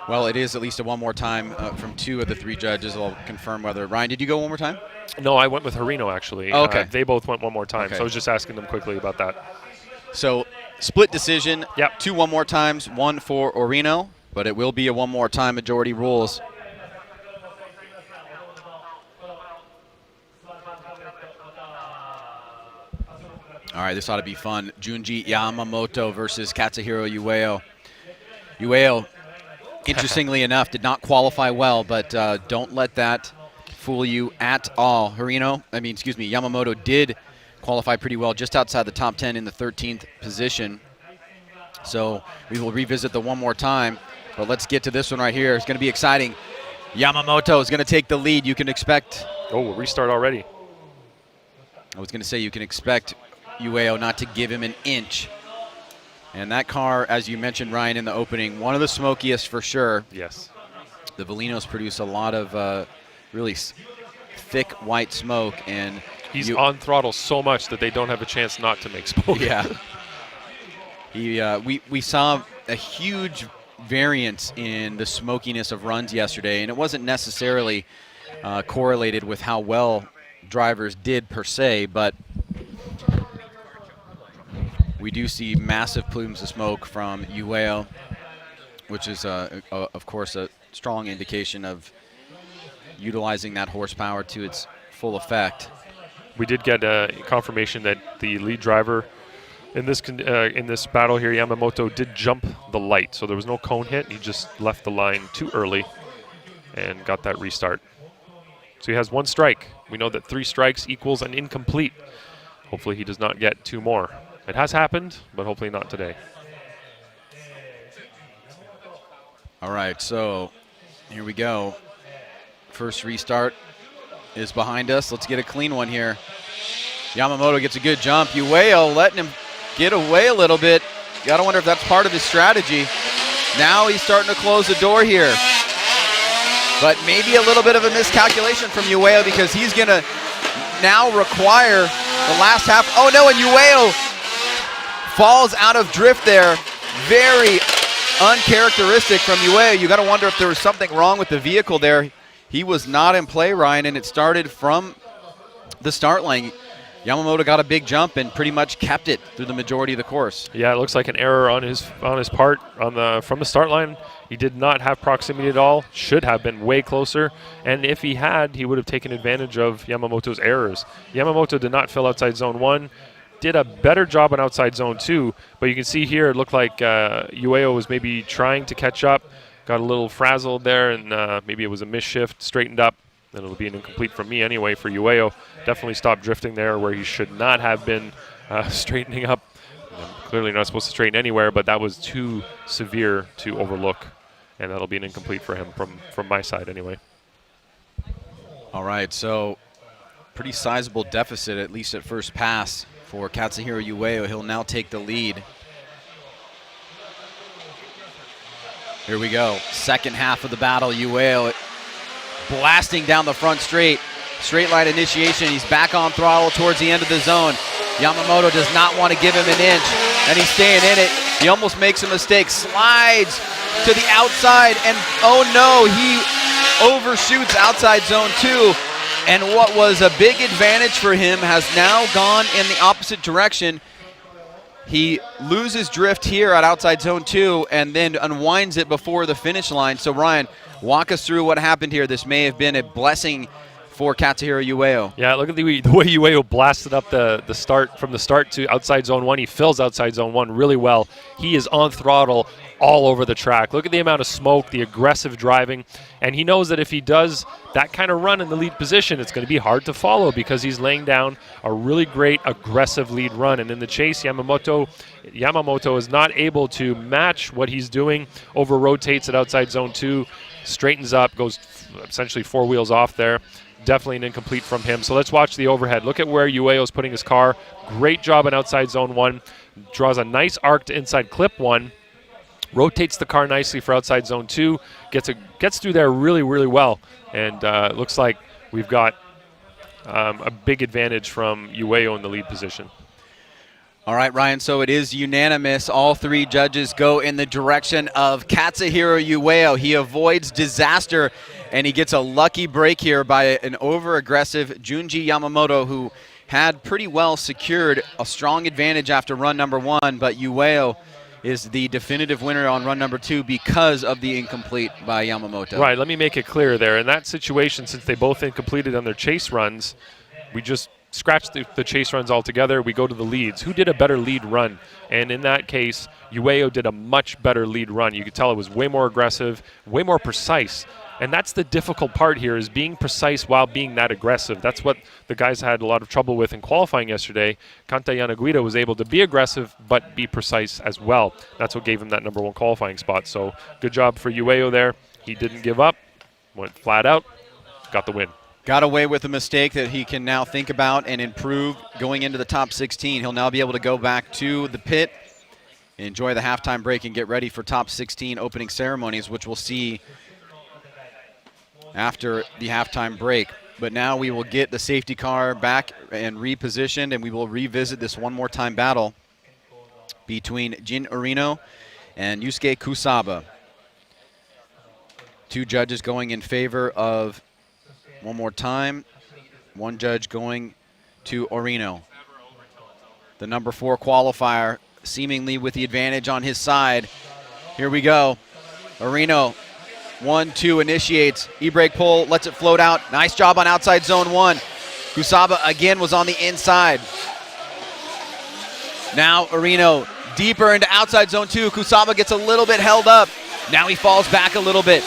Well, it is at least a one more time from 2 of the 3 judges. I'll confirm whether. Ryan, did you go one more time? No, I went with Harino, actually. Oh, okay. They both went one more time, okay. So I was just asking them quickly about that. So split decision, yep. 2 one more times, 1 for Harino, but it will be a one more time majority rules. All right, this ought to be fun. Junji Yamamoto versus Katsuhiro Ueno. Ueno, interestingly enough, did not qualify well, but don't let that fool you at all. Yamamoto did qualify pretty well, just outside the top 10 in the 13th position. So we will revisit the one more time, but let's get to this one right here. It's going to be exciting. Yamamoto is going to take the lead. You can expect... Oh, restart already. I was going to say you can expect Ueno not to give him an inch. And that car, as you mentioned, Ryan, in the opening, one of the smokiest for sure. Yes. The Valinos produce a lot of really thick white smoke, and he's on throttle so much that they don't have a chance not to make smoke. Yeah. We saw a huge variance in the smokiness of runs yesterday, and it wasn't necessarily correlated with how well drivers did per se, but we do see massive plumes of smoke from Ueno, which is, of course, a strong indication of utilizing that horsepower to its full effect. We did get confirmation that the lead driver in this battle here, Yamamoto, did jump the light, so there was no cone hit. He just left the line too early and got that restart. So he has 1 strike. We know that 3 strikes equals an incomplete. Hopefully he does not get 2 more. It has happened, but hopefully not today. All right, so here we go. First restart is behind us. Let's get a clean one here. Yamamoto gets a good jump. Ueno letting him get away a little bit. got to wonder if that's part of his strategy. Now he's starting to close the door here. But maybe a little bit of a miscalculation from Ueo, because he's going to now require the last half. Oh no, and Ueo falls out of drift there. Very uncharacteristic from Ueo. You got to wonder if there was something wrong with the vehicle there. He was not in play, Ryan, and it started from the start line. Yamamoto got a big jump and pretty much kept it through the majority of the course. Yeah, it looks like an error on his part from the start line. He did not have proximity at all. Should have been way closer. And if he had, he would have taken advantage of Yamamoto's errors. Yamamoto did not fill outside zone 1. Did a better job on outside zone 2. But you can see here it looked like Ueo was maybe trying to catch up. Got a little frazzled there, and maybe it was a misshift. Straightened up. And it'll be an incomplete from me anyway for Ueo. Definitely stopped drifting there where he should not have been straightening up. Clearly not supposed to straighten anywhere, but that was too severe to overlook. And that'll be an incomplete for him from my side anyway. All right, so pretty sizable deficit, at least at first pass, for Katsuhiro Ueo. He'll now take the lead. Here we go. Second half of the battle, Ueo blasting down the front straight. Straight line initiation. He's back on throttle towards the end of the zone. Yamamoto does not want to give him an inch, and he's staying in it. He almost makes a mistake, slides to the outside, and oh no, he overshoots outside zone 2. And what was a big advantage for him has now gone in the opposite direction. He loses drift here at outside zone 2 and then unwinds it before the finish line. So Ryan, walk us through what happened here. This may have been a blessing for Katsuhiro Ueo. Yeah, look at the way Ueo blasted up the start, from the start to outside zone 1. He fills outside zone 1 really well. He is on throttle all over the track. Look at the amount of smoke, the aggressive driving, and he knows that if he does that kind of run in the lead position, it's going to be hard to follow because he's laying down a really great aggressive lead run. And in the chase, Yamamoto is not able to match what he's doing, over rotates at outside zone 2, straightens up, goes essentially 4 wheels off there. Definitely an incomplete from him. So let's watch the overhead. Look at where Ueo's putting his car. Great job on outside zone 1. Draws a nice arc to inside clip 1. Rotates the car nicely for outside zone 2. Gets through there really, really well. And looks like we've got a big advantage from Ueo in the lead position. All right, Ryan, so it is unanimous. All 3 judges go in the direction of Katsuhiro Ueo. He avoids disaster, and he gets a lucky break here by an over-aggressive Junji Yamamoto, who had pretty well secured a strong advantage after run number 1, but Ueo is the definitive winner on run number 2 because of the incomplete by Yamamoto. Right, let me make it clear there. In that situation, since they both incompleted on their chase runs, we just scratch the chase runs altogether. We go to the leads. Who did a better lead run? And in that case, Ueo did a much better lead run. You could tell it was way more aggressive, way more precise. And that's the difficult part here, is being precise while being that aggressive. That's what the guys had a lot of trouble with in qualifying yesterday. Kanta Yanaguira was able to be aggressive but be precise as well. That's what gave him that number 1 qualifying spot. So good job for Ueo there. He didn't give up, went flat out, got the win. Got away with a mistake that he can now think about and improve going into the top 16. He'll now be able to go back to the pit, enjoy the halftime break, and get ready for top 16 opening ceremonies, which we'll see after the halftime break. But now we will get the safety car back and repositioned, and we will revisit this one more time battle between Jin Urino and Yusuke Kusaba. 2 judges going in favor of, one more time, 1 judge going to Urino. The number 4 qualifier seemingly with the advantage on his side. Here we go. Urino 1-2 initiates, e-brake pull, lets it float out. Nice job on outside zone 1. Kusaba again was on the inside. Now Urino deeper into outside zone 2. Kusaba gets a little bit held up. Now he falls back a little bit.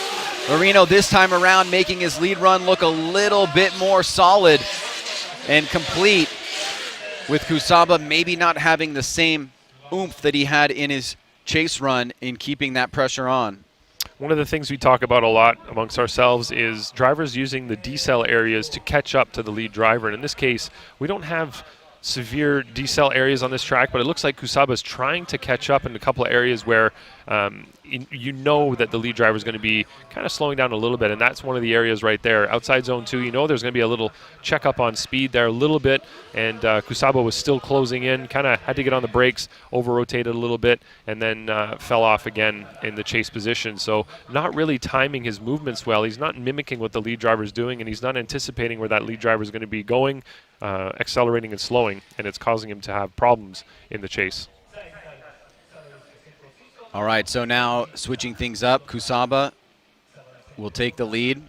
Urino this time around making his lead run look a little bit more solid and complete, with Kusaba maybe not having the same oomph that he had in his chase run in keeping that pressure on. One of the things we talk about a lot amongst ourselves is drivers using the decel areas to catch up to the lead driver. And in this case, we don't have severe decel areas on this track, but it looks like Kusaba is trying to catch up in a couple of areas where you know that the lead driver is going to be kind of slowing down a little bit, and that's one of the areas right there. Outside zone 2, you know there's going to be a little checkup on speed there a little bit, and Kusaba was still closing in, kind of had to get on the brakes, over-rotated a little bit, and then fell off again in the chase position. So not really timing his movements well. He's not mimicking what the lead driver is doing, and he's not anticipating where that lead driver is going to be going, accelerating and slowing, and it's causing him to have problems in the chase. All right, so now switching things up, Kusaba will take the lead.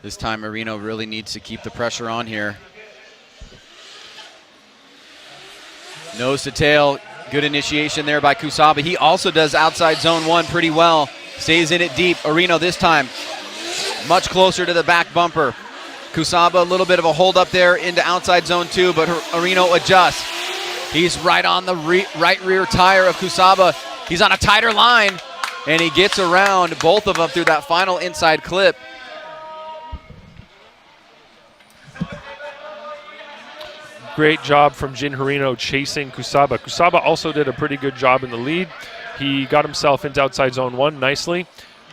This time Marino really needs to keep the pressure on here. Nose to tail, good initiation there by Kusaba. He also does outside zone 1 pretty well. Stays in it deep. Arino this time much closer to the back bumper. Kusaba a little bit of a hold up there into outside zone 2, but Arino adjusts. He's right on the right rear tire of Kusaba. He's on a tighter line, and he gets around both of them through that final inside clip. Great job from Jin Harino chasing Kusaba. Kusaba also did a pretty good job in the lead. He got himself into outside zone 1 nicely.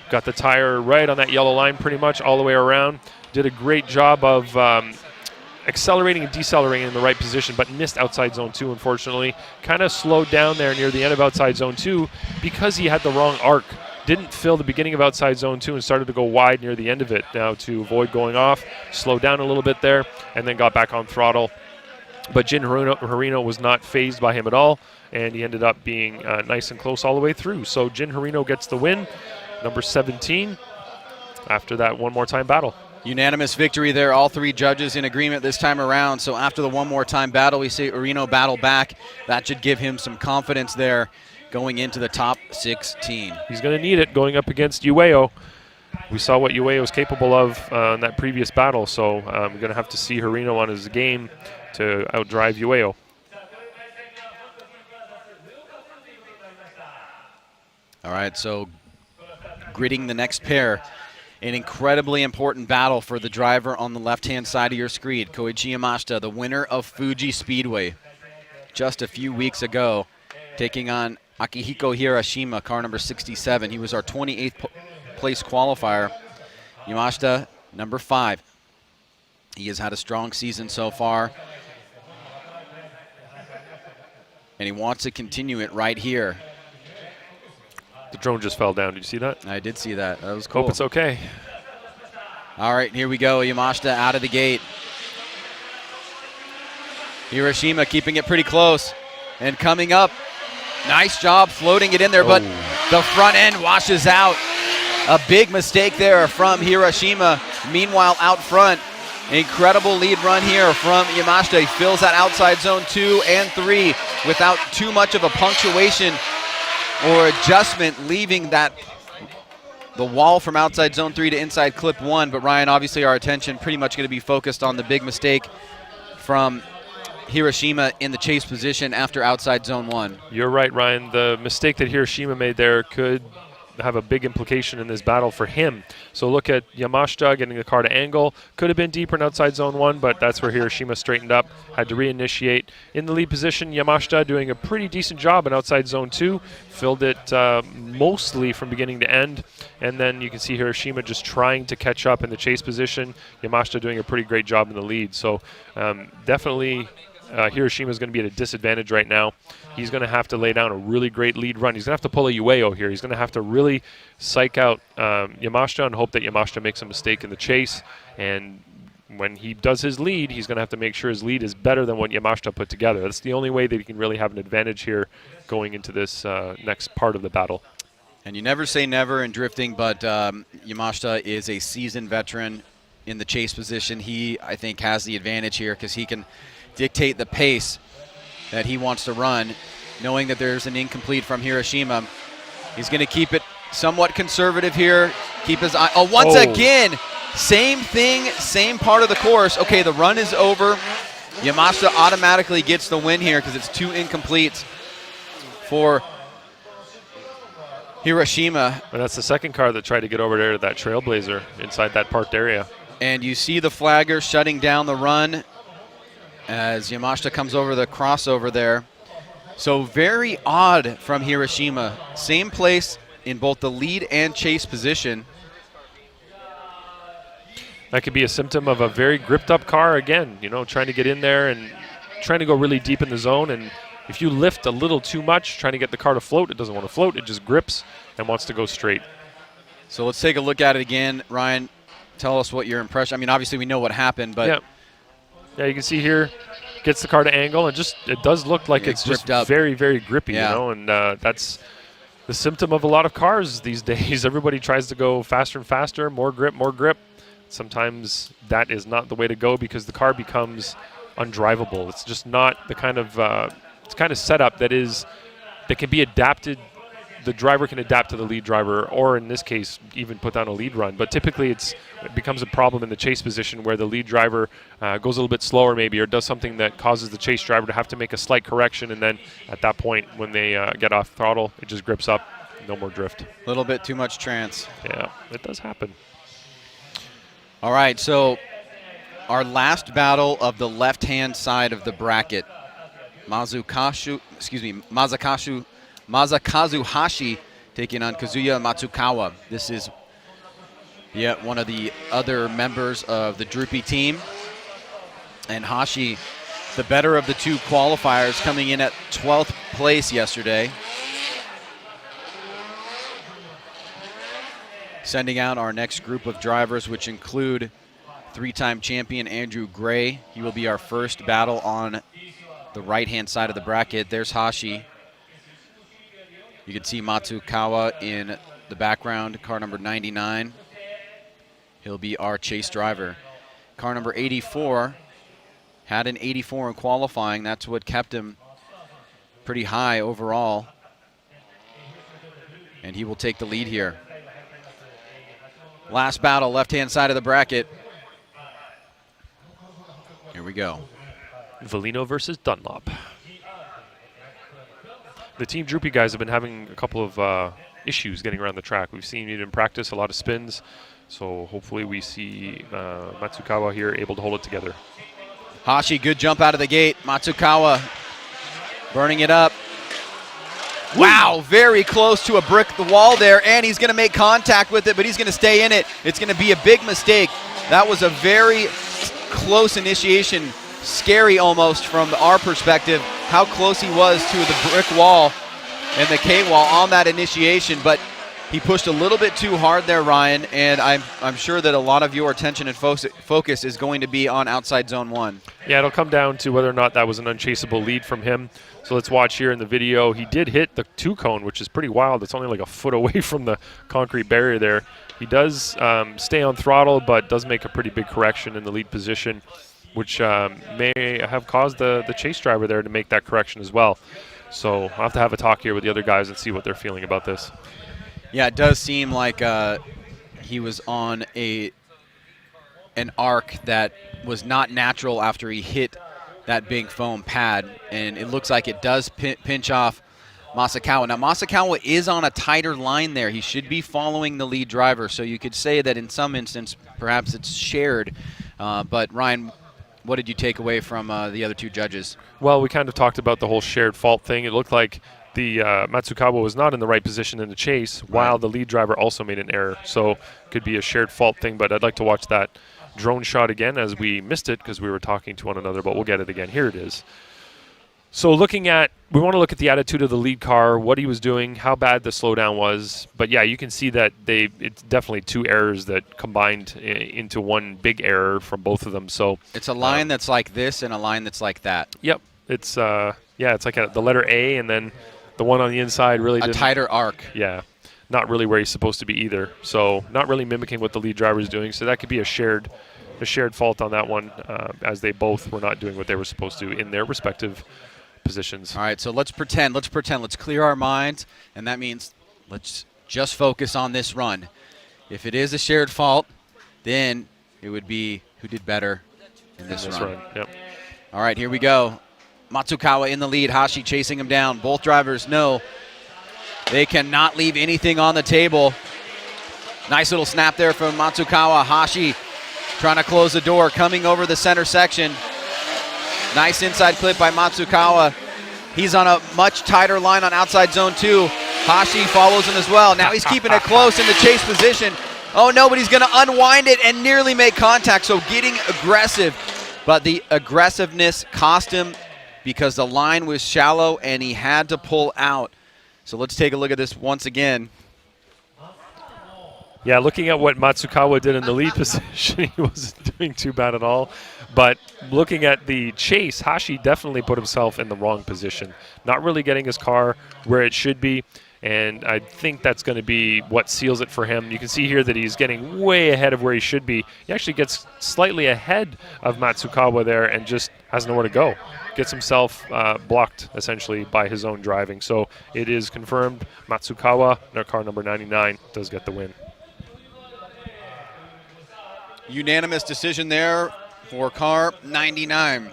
Got the tire right on that yellow line pretty much all the way around. Did a great job of accelerating and decelerating in the right position, but missed outside zone 2, unfortunately. Kind of slowed down there near the end of outside zone 2 because he had the wrong arc. Didn't fill the beginning of outside zone 2 and started to go wide near the end of it. Now to avoid going off, slowed down a little bit there, and then got back on throttle. But Jin Harino was not fazed by him at all, and he ended up being nice and close all the way through. So Jin Harino gets the win, number 17, after that one more time battle. Unanimous victory there, all 3 judges in agreement this time around. So after the one more time battle, we see Arino battle back. That should give him some confidence there going into the top 16. He's going to need it going up against Ueo. We saw what Ueo was capable of in that previous battle, so we're going to have to see Harino on his game to outdrive Ueo. All right, so gridding the next pair. An incredibly important battle for the driver on the left-hand side of your screen. Koichi Yamashita, the winner of Fuji Speedway just a few weeks ago, taking on Akihiko Hiroshima, car number 67. He was our 28th place qualifier. Yamashita, number 5. He has had a strong season so far, and he wants to continue it right here. The drone just fell down. Did you see that? I did see that. That was cool. Hope it's okay. All right, here we go. Yamashita out of the gate. Hiroshima keeping it pretty close. And coming up, nice job floating it in there, but the front end washes out. A big mistake there from Hiroshima. Meanwhile, out front, incredible lead run here from Yamashita. He fills that outside zone 2 and 3 without too much of a punctuation or adjustment, leaving the wall from outside zone 3 to inside clip 1. But Ryan, obviously our attention pretty much going to be focused on the big mistake from Hiroshima in the chase position after outside zone 1. You're right, Ryan. The mistake that Hiroshima made there could have a big implication in this battle for him. So look at Yamashita getting the car to angle. Could have been deeper in outside zone 1, but that's where Hiroshima straightened up, had to reinitiate. In the lead position, Yamashita doing a pretty decent job in outside zone 2. Filled it mostly from beginning to end. And then you can see Hiroshima just trying to catch up in the chase position. Yamashita doing a pretty great job in the lead. So definitely Hiroshima is going to be at a disadvantage right now. He's going to have to lay down a really great lead run. He's going to have to pull a Ueo here. He's going to have to really psych out Yamashita and hope that Yamashita makes a mistake in the chase. And when he does his lead, he's going to have to make sure his lead is better than what Yamashita put together. That's the only way that he can really have an advantage here going into this next part of the battle. And you never say never in drifting, but Yamashita is a seasoned veteran in the chase position. He, I think, has the advantage here because he can dictate the pace that he wants to run, knowing that there's an incomplete from Hiroshima. He's going to keep it somewhat conservative here. Keep his eye. Oh, once again, same thing, same part of the course. Okay, the run is over. Yamashita automatically gets the win here because it's 2 incompletes for Hiroshima. And that's the second car that tried to get over there to that Trailblazer inside that parked area. And you see the flagger shutting down the run as Yamashita comes over the crossover there. So very odd from Hiroshima. Same place in both the lead and chase position. That could be a symptom of a very gripped up car again, trying to get in there and trying to go really deep in the zone. And if you lift a little too much, trying to get the car to float, it doesn't want to float. It just grips and wants to go straight. So let's take a look at it again. Ryan, tell us what your impression. I mean, obviously we know what happened, but yeah, you can see here, gets the car to angle, and it does look like it's just very, very grippy, and that's the symptom of a lot of cars these days. Everybody tries to go faster and faster, more grip, more grip. Sometimes that is not the way to go because the car becomes undrivable. It's just not the kind of setup that can be adapted. The driver can adapt to the lead driver, or in this case, even put down a lead run. But typically it becomes a problem in the chase position where the lead driver goes a little bit slower maybe, or does something that causes the chase driver to have to make a slight correction, and then at that point when they get off throttle, it just grips up, no more drift. A little bit too much trance. Yeah, it does happen. All right, so our last battle of the left-hand side of the bracket, Mazakazu Hashi taking on Kazuya Matsukawa. This is yet one of the other members of the Droopy team. And Hashi, the better of the two qualifiers, coming in at 12th place yesterday. Sending out our next group of drivers, which include three-time champion Andrew Gray. He will be our first battle on the right-hand side of the bracket. There's Hashi. You can see Matsukawa in the background, car number 99. He'll be our chase driver. Car number 84 had an 84 in qualifying. That's what kept him pretty high overall. And he will take the lead here. Last battle, left-hand side of the bracket. Here we go. Valino versus Dunlop. The Team Droopy guys have been having a couple of issues getting around the track. We've seen it in practice, a lot of spins. So hopefully we see Matsukawa here able to hold it together. Hashi, good jump out of the gate. Matsukawa burning it up. Wow, very close to a brick the wall there, and he's going to make contact with it, but he's going to stay in it. It's going to be a big mistake. That was a very close initiation, scary almost from our perspective, how close he was to the brick wall and the K-wall on that initiation, but he pushed a little bit too hard there, Ryan, and I'm sure that a lot of your attention and focus is going to be on outside zone 1. Yeah, it'll come down to whether or not that was an unchaseable lead from him. So let's watch here in the video. He did hit the 2-cone, which is pretty wild. It's only like a foot away from the concrete barrier there. He does stay on throttle, but does make a pretty big correction in the lead position, which may have caused the chase driver there to make that correction as well. So I'll have to have a talk here with the other guys and see what they're feeling about this. Yeah, it does seem like he was on an arc that was not natural after he hit that big foam pad, and it looks like it does pinch off Masakawa. Now, Masakawa is on a tighter line there. He should be following the lead driver, so you could say that in some instance perhaps it's shared. But, Ryan, what did you take away from the other two judges? Well, we kind of talked about the whole shared fault thing. It looked like the Matsukawa was not in the right position in the chase, while the lead driver also made an error. So it could be a shared fault thing, but I'd like to watch that drone shot again, as we missed it because we were talking to one another, but we'll get it again. Here it is. So we want to look at the attitude of the lead car, what he was doing, how bad the slowdown was. But yeah, you can see that it's definitely two errors that combined into one big error from both of them. So it's a line that's like this and a line that's like that. Yep. It's it's like the letter A, and then the one on the inside really a tighter arc. Yeah. Not really where he's supposed to be either. So not really mimicking what the lead driver is doing. So that could be a shared fault on that one, as they both were not doing what they were supposed to in their respective positions. All right, so let's pretend. Let's clear our minds, and that means let's just focus on this run. If it is a shared fault, then it would be who did better in this run. Yep. All right, here we go. Matsukawa in the lead, Hashi chasing him down. Both drivers know they cannot leave anything on the table. Nice little snap there from Matsukawa. Hashi trying to close the door, coming over the center section. Nice inside clip by Matsukawa. He's on a much tighter line on outside zone 2. Hashi follows him as well. Now he's keeping it close in the chase position. Oh no, but he's going to unwind it and nearly make contact, so getting aggressive. But the aggressiveness cost him because the line was shallow and he had to pull out. So let's take a look at this once again. Yeah, looking at what Matsukawa did in the lead position, he wasn't doing too bad at all. But looking at the chase, Hashi definitely put himself in the wrong position, not really getting his car where it should be. And I think that's going to be what seals it for him. You can see here that he's getting way ahead of where he should be. He actually gets slightly ahead of Matsukawa there and just has nowhere to go. Gets himself blocked, essentially, by his own driving. So it is confirmed Matsukawa, our car number 99, does get the win. Unanimous decision there for car 99,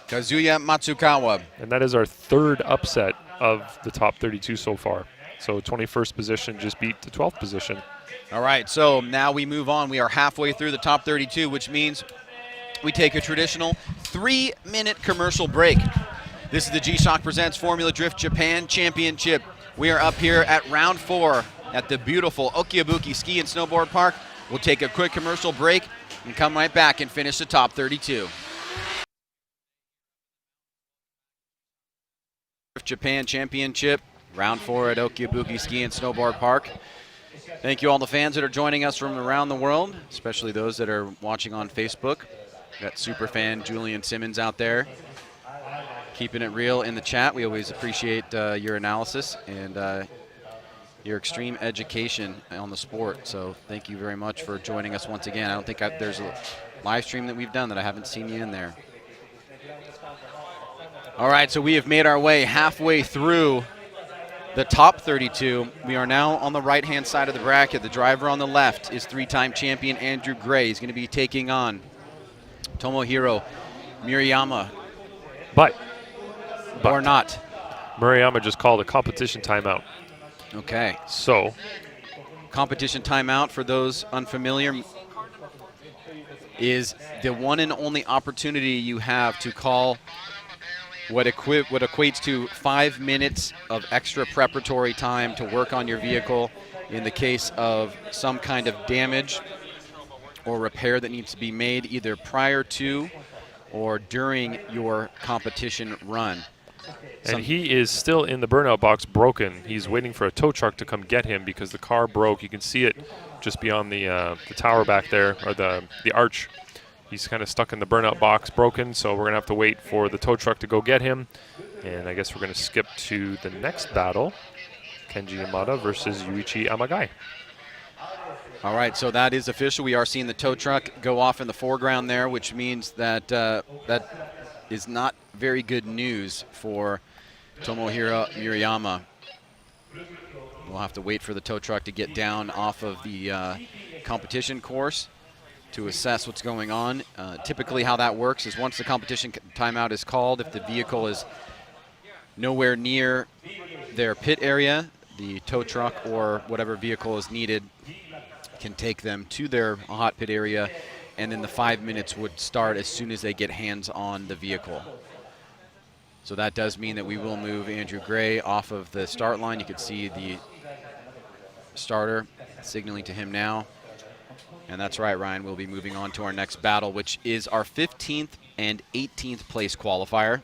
Kazuya Matsukawa. And that is our third upset of the top 32 so far. So 21st position just beat the 12th position. All right, so now we move on. We are halfway through the top 32, which means we take a traditional 3-minute commercial break. This is the G-Shock Presents Formula Drift Japan Championship. We are up here at round 4 at the beautiful OKUIBUKI Ski and Snowboard Park. We'll take a quick commercial break and come right back and finish the top 32. Japan Championship, round 4 at OKUIBUKI Ski and Snowboard Park. Thank you all the fans that are joining us from around the world, especially those that are watching on Facebook. Got super fan Julian Simmons out there, keeping it real in the chat. We always appreciate your analysis and your extreme education on the sport. So thank you very much for joining us once again. I don't think there's a live stream that we've done that I haven't seen you in there. All right, so we have made our way halfway through the top 32. We are now on the right-hand side of the bracket. The driver on the left is 3-time champion Andrew Gray. He's going to be taking on Tomohiro Murayama. But or not. Murayama just called a competition timeout. Okay. So, competition timeout, for those unfamiliar, is the one and only opportunity you have to call what equates to 5 minutes of extra preparatory time to work on your vehicle in the case of some kind of damage or repair that needs to be made either prior to or during your competition run. And he is still in the burnout box, broken. He's waiting for a tow truck to come get him because the car broke. You can see it just beyond the tower back there, or the arch. He's kind of stuck in the burnout box, broken, so we're going to have to wait for the tow truck to go get him. And I guess we're going to skip to the next battle, Kenji Yamada versus Yuichi Amagai. All right, so that is official. We are seeing the tow truck go off in the foreground there, which means that that is not very good news for Tomohiro Murayama. We'll have to wait for the tow truck to get down off of the competition course to assess what's going on. Typically how that works is once the competition timeout is called, if the vehicle is nowhere near their pit area, the tow truck or whatever vehicle is needed can take them to their hot pit area, and then the 5 minutes would start as soon as they get hands on the vehicle. So that does mean that we will move Andrew Gray off of the start line. You can see the starter signaling to him now. And that's right, Ryan, we'll be moving on to our next battle, which is our 15th and 18th place qualifier.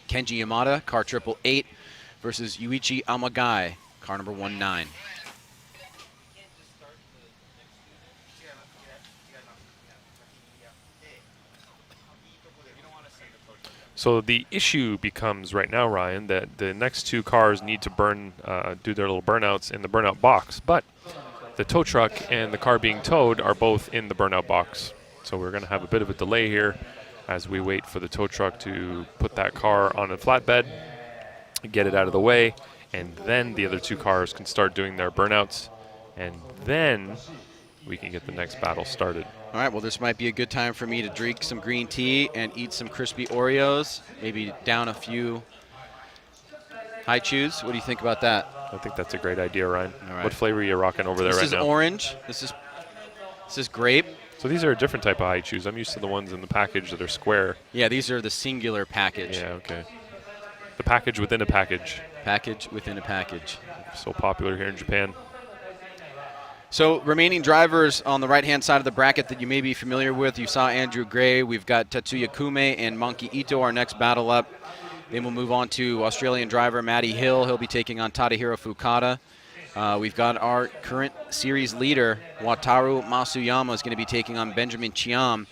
Kenji Yamada, car 888, versus Yuichi Amagai, car number 19. So the issue becomes right now, Ryan, that the next two cars need to do their little burnouts in the burnout box. But the tow truck and the car being towed are both in the burnout box. So we're going to have a bit of a delay here as we wait for the tow truck to put that car on a flatbed, get it out of the way, and then the other two cars can start doing their burnouts, and then we can get the next battle started. All right, well, this might be a good time for me to drink some green tea and eat some crispy Oreos, maybe down a few high chews. What do you think about that? I think that's a great idea, Ryan. All right. What flavor are you rocking over there right now? This is orange. This is grape. So these are a different type of haichus. I'm used to the ones in the package that are square. Yeah, these are the singular package. Yeah, okay. The package within a package. Package within a package. So popular here in Japan. So remaining drivers on the right-hand side of the bracket that you may be familiar with, you saw Andrew Gray. We've got Tetsuya Kume and Monkey Ito, our next battle up. Then we'll move on to Australian driver Matty Hill. He'll be taking on Tadahiro Fukada. We've got our current series leader, Wataru Masuyama, is going to be taking on Benjamin Chiam,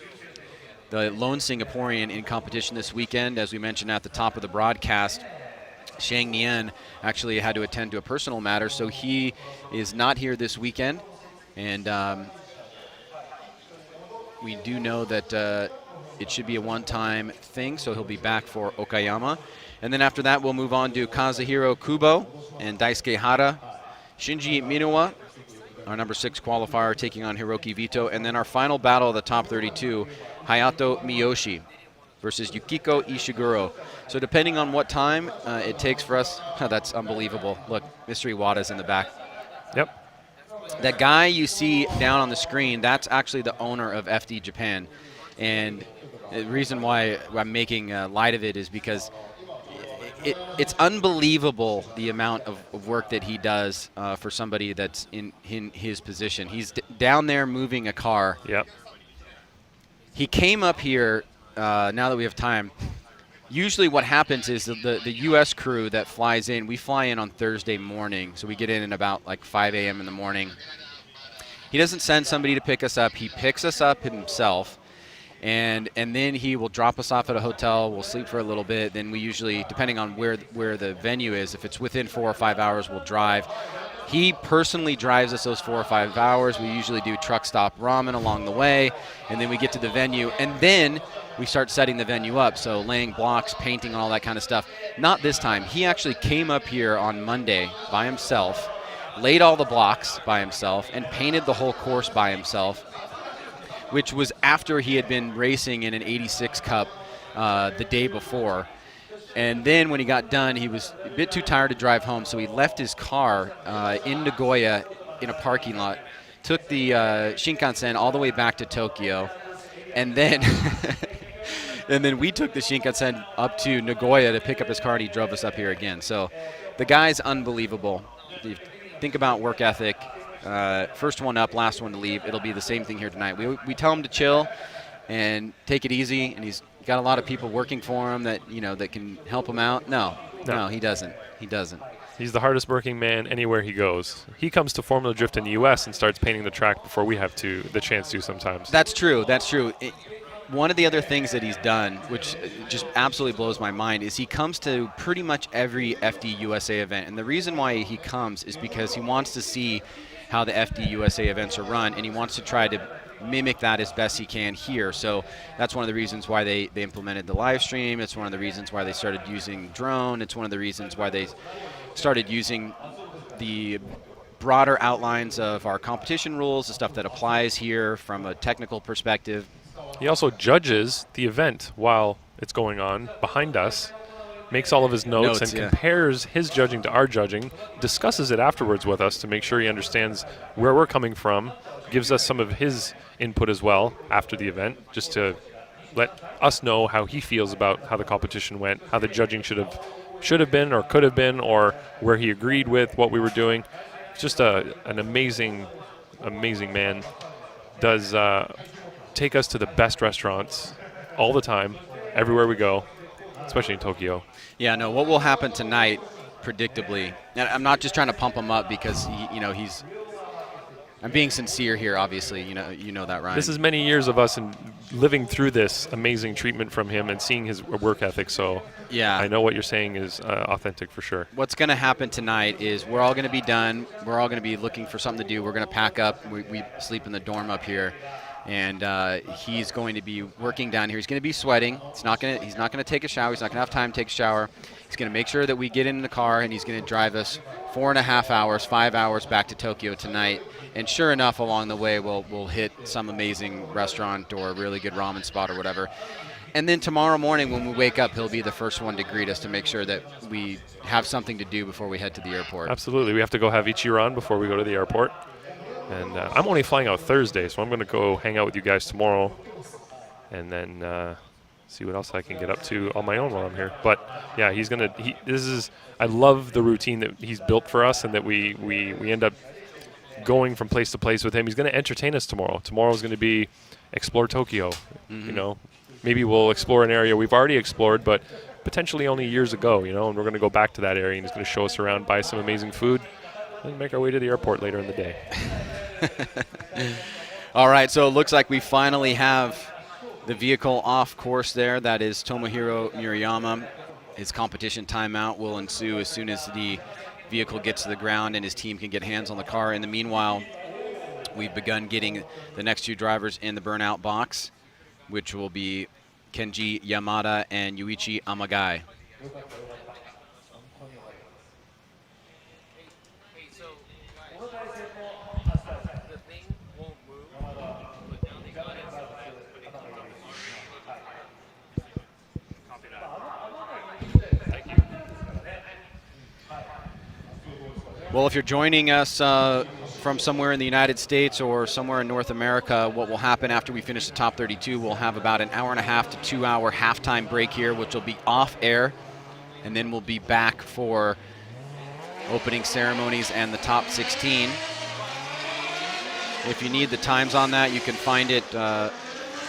the lone Singaporean in competition this weekend. As we mentioned at the top of the broadcast, Shang Nian actually had to attend to a personal matter, so he is not here this weekend. And we do know that it should be a one-time thing, so he'll be back for Okayama. And then after that, we'll move on to Kazuhiro Kubo and Daisuke Hara. Shinji Minowa, our number 6 qualifier, taking on Hiroki Vito. And then our final battle of the top 32, Hayato Miyoshi versus Yukiko Ishiguro. So depending on what time it takes for us, that's unbelievable. Look, Mr. Iwata's in the back. Yep. That guy you see down on the screen, that's actually the owner of FD Japan. And the reason why I'm making light of it is because it's unbelievable the amount of work that he does for somebody that's in his position. He's down there moving a car. Yep. He came up here, now that we have time. Usually what happens is the U.S. crew that flies in, we fly in on Thursday morning, so we get in about like 5 a.m. in the morning. He doesn't send somebody to pick us up. He picks us up himself, and then he will drop us off at a hotel. We'll sleep for a little bit. Then we usually, depending on where the venue is, if it's within 4 or 5 hours, we'll drive. He personally drives us those 4 or 5 hours. We usually do truck stop ramen along the way, and then we get to the venue, and then we start setting the venue up, so laying blocks, painting, all that kind of stuff. Not this time. He actually came up here on Monday by himself, laid all the blocks by himself, and painted the whole course by himself, which was after he had been racing in an 86 Cup the day before. And then when he got done, he was a bit too tired to drive home, so he left his car in Nagoya in a parking lot, took the Shinkansen all the way back to Tokyo, and then and then we took the Shinkansen up to Nagoya to pick up his car, and he drove us up here again. So the guy's unbelievable. You think about work ethic. First one up, last one to leave. It'll be the same thing here tonight. We tell him to chill and take it easy, and he's got a lot of people working for him that that can help him out. No, he doesn't. He doesn't. He's the hardest working man anywhere he goes. He comes to Formula Drift in the U.S. and starts painting the track before we have the chance to sometimes. That's true. That's true. One of the other things that he's done, which just absolutely blows my mind, is he comes to pretty much every FD USA event. And the reason why he comes is because he wants to see how the FD USA events are run, and he wants to try to mimic that as best he can here. So that's one of the reasons why they implemented the live stream. It's one of the reasons why they started using drone. It's one of the reasons why they started using the broader outlines of our competition rules, the stuff that applies here from a technical perspective. He also judges the event while it's going on behind us, makes all of his notes and compares his judging to our judging, discusses it afterwards with us to make sure he understands where we're coming from, gives us some of his input as well after the event, just to let us know how he feels about how the competition went, how the judging should have been or could have been, or where he agreed with what we were doing. Just an amazing man. Does take us to the best restaurants all the time, everywhere we go, especially in Tokyo. Yeah, no, what will happen tonight, predictably, and I'm not just trying to pump him up because he's I'm being sincere here, obviously. You know that, Ryan. This is many years of us and living through this amazing treatment from him and seeing his work ethic. So yeah, I know what you're saying is authentic for sure. What's going to happen tonight is we're all going to be done. We're all going to be looking for something to do. We're going to pack up. We sleep in the dorm up here, and he's going to be working down here. He's going to be sweating. He's not going to take a shower. He's not going to have time to take a shower. He's going to make sure that we get in the car, and he's going to drive us 4.5 hours, 5 hours back to Tokyo tonight. And sure enough, along the way, we'll hit some amazing restaurant or a really good ramen spot or whatever. And then tomorrow morning when we wake up, he'll be the first one to greet us to make sure that we have something to do before we head to the airport. Absolutely. We have to go have Ichiran before we go to the airport. And I'm only flying out Thursday, so I'm going to go hang out with you guys tomorrow, and then see what else I can get up to on my own while I'm here. But yeah, he's gonna. I love the routine that he's built for us, and that we end up going from place to place with him. He's going to entertain us tomorrow. Tomorrow's going to be explore Tokyo. You know, maybe we'll explore an area we've already explored, but potentially only years ago. You know, and we're going to go back to that area, and he's going to show us around, buy some amazing food, and make our way to the airport later in the day. All right, so it looks like we finally have the vehicle off course there. That is Tomohiro Murayama. His competition timeout will ensue as soon as the vehicle gets to the ground and his team can get hands on the car. In the meanwhile, we've begun getting the next two drivers in the burnout box, which will be Kenji Yamada and Yuichi Amagai. Well, if you're joining us from somewhere in the United States or somewhere in North America, what will happen after we finish the top 32, we'll have about an hour and a half to 2 hour halftime break here, which will be off air, and then we'll be back for opening ceremonies and the top 16. If you need the times on that, you can find it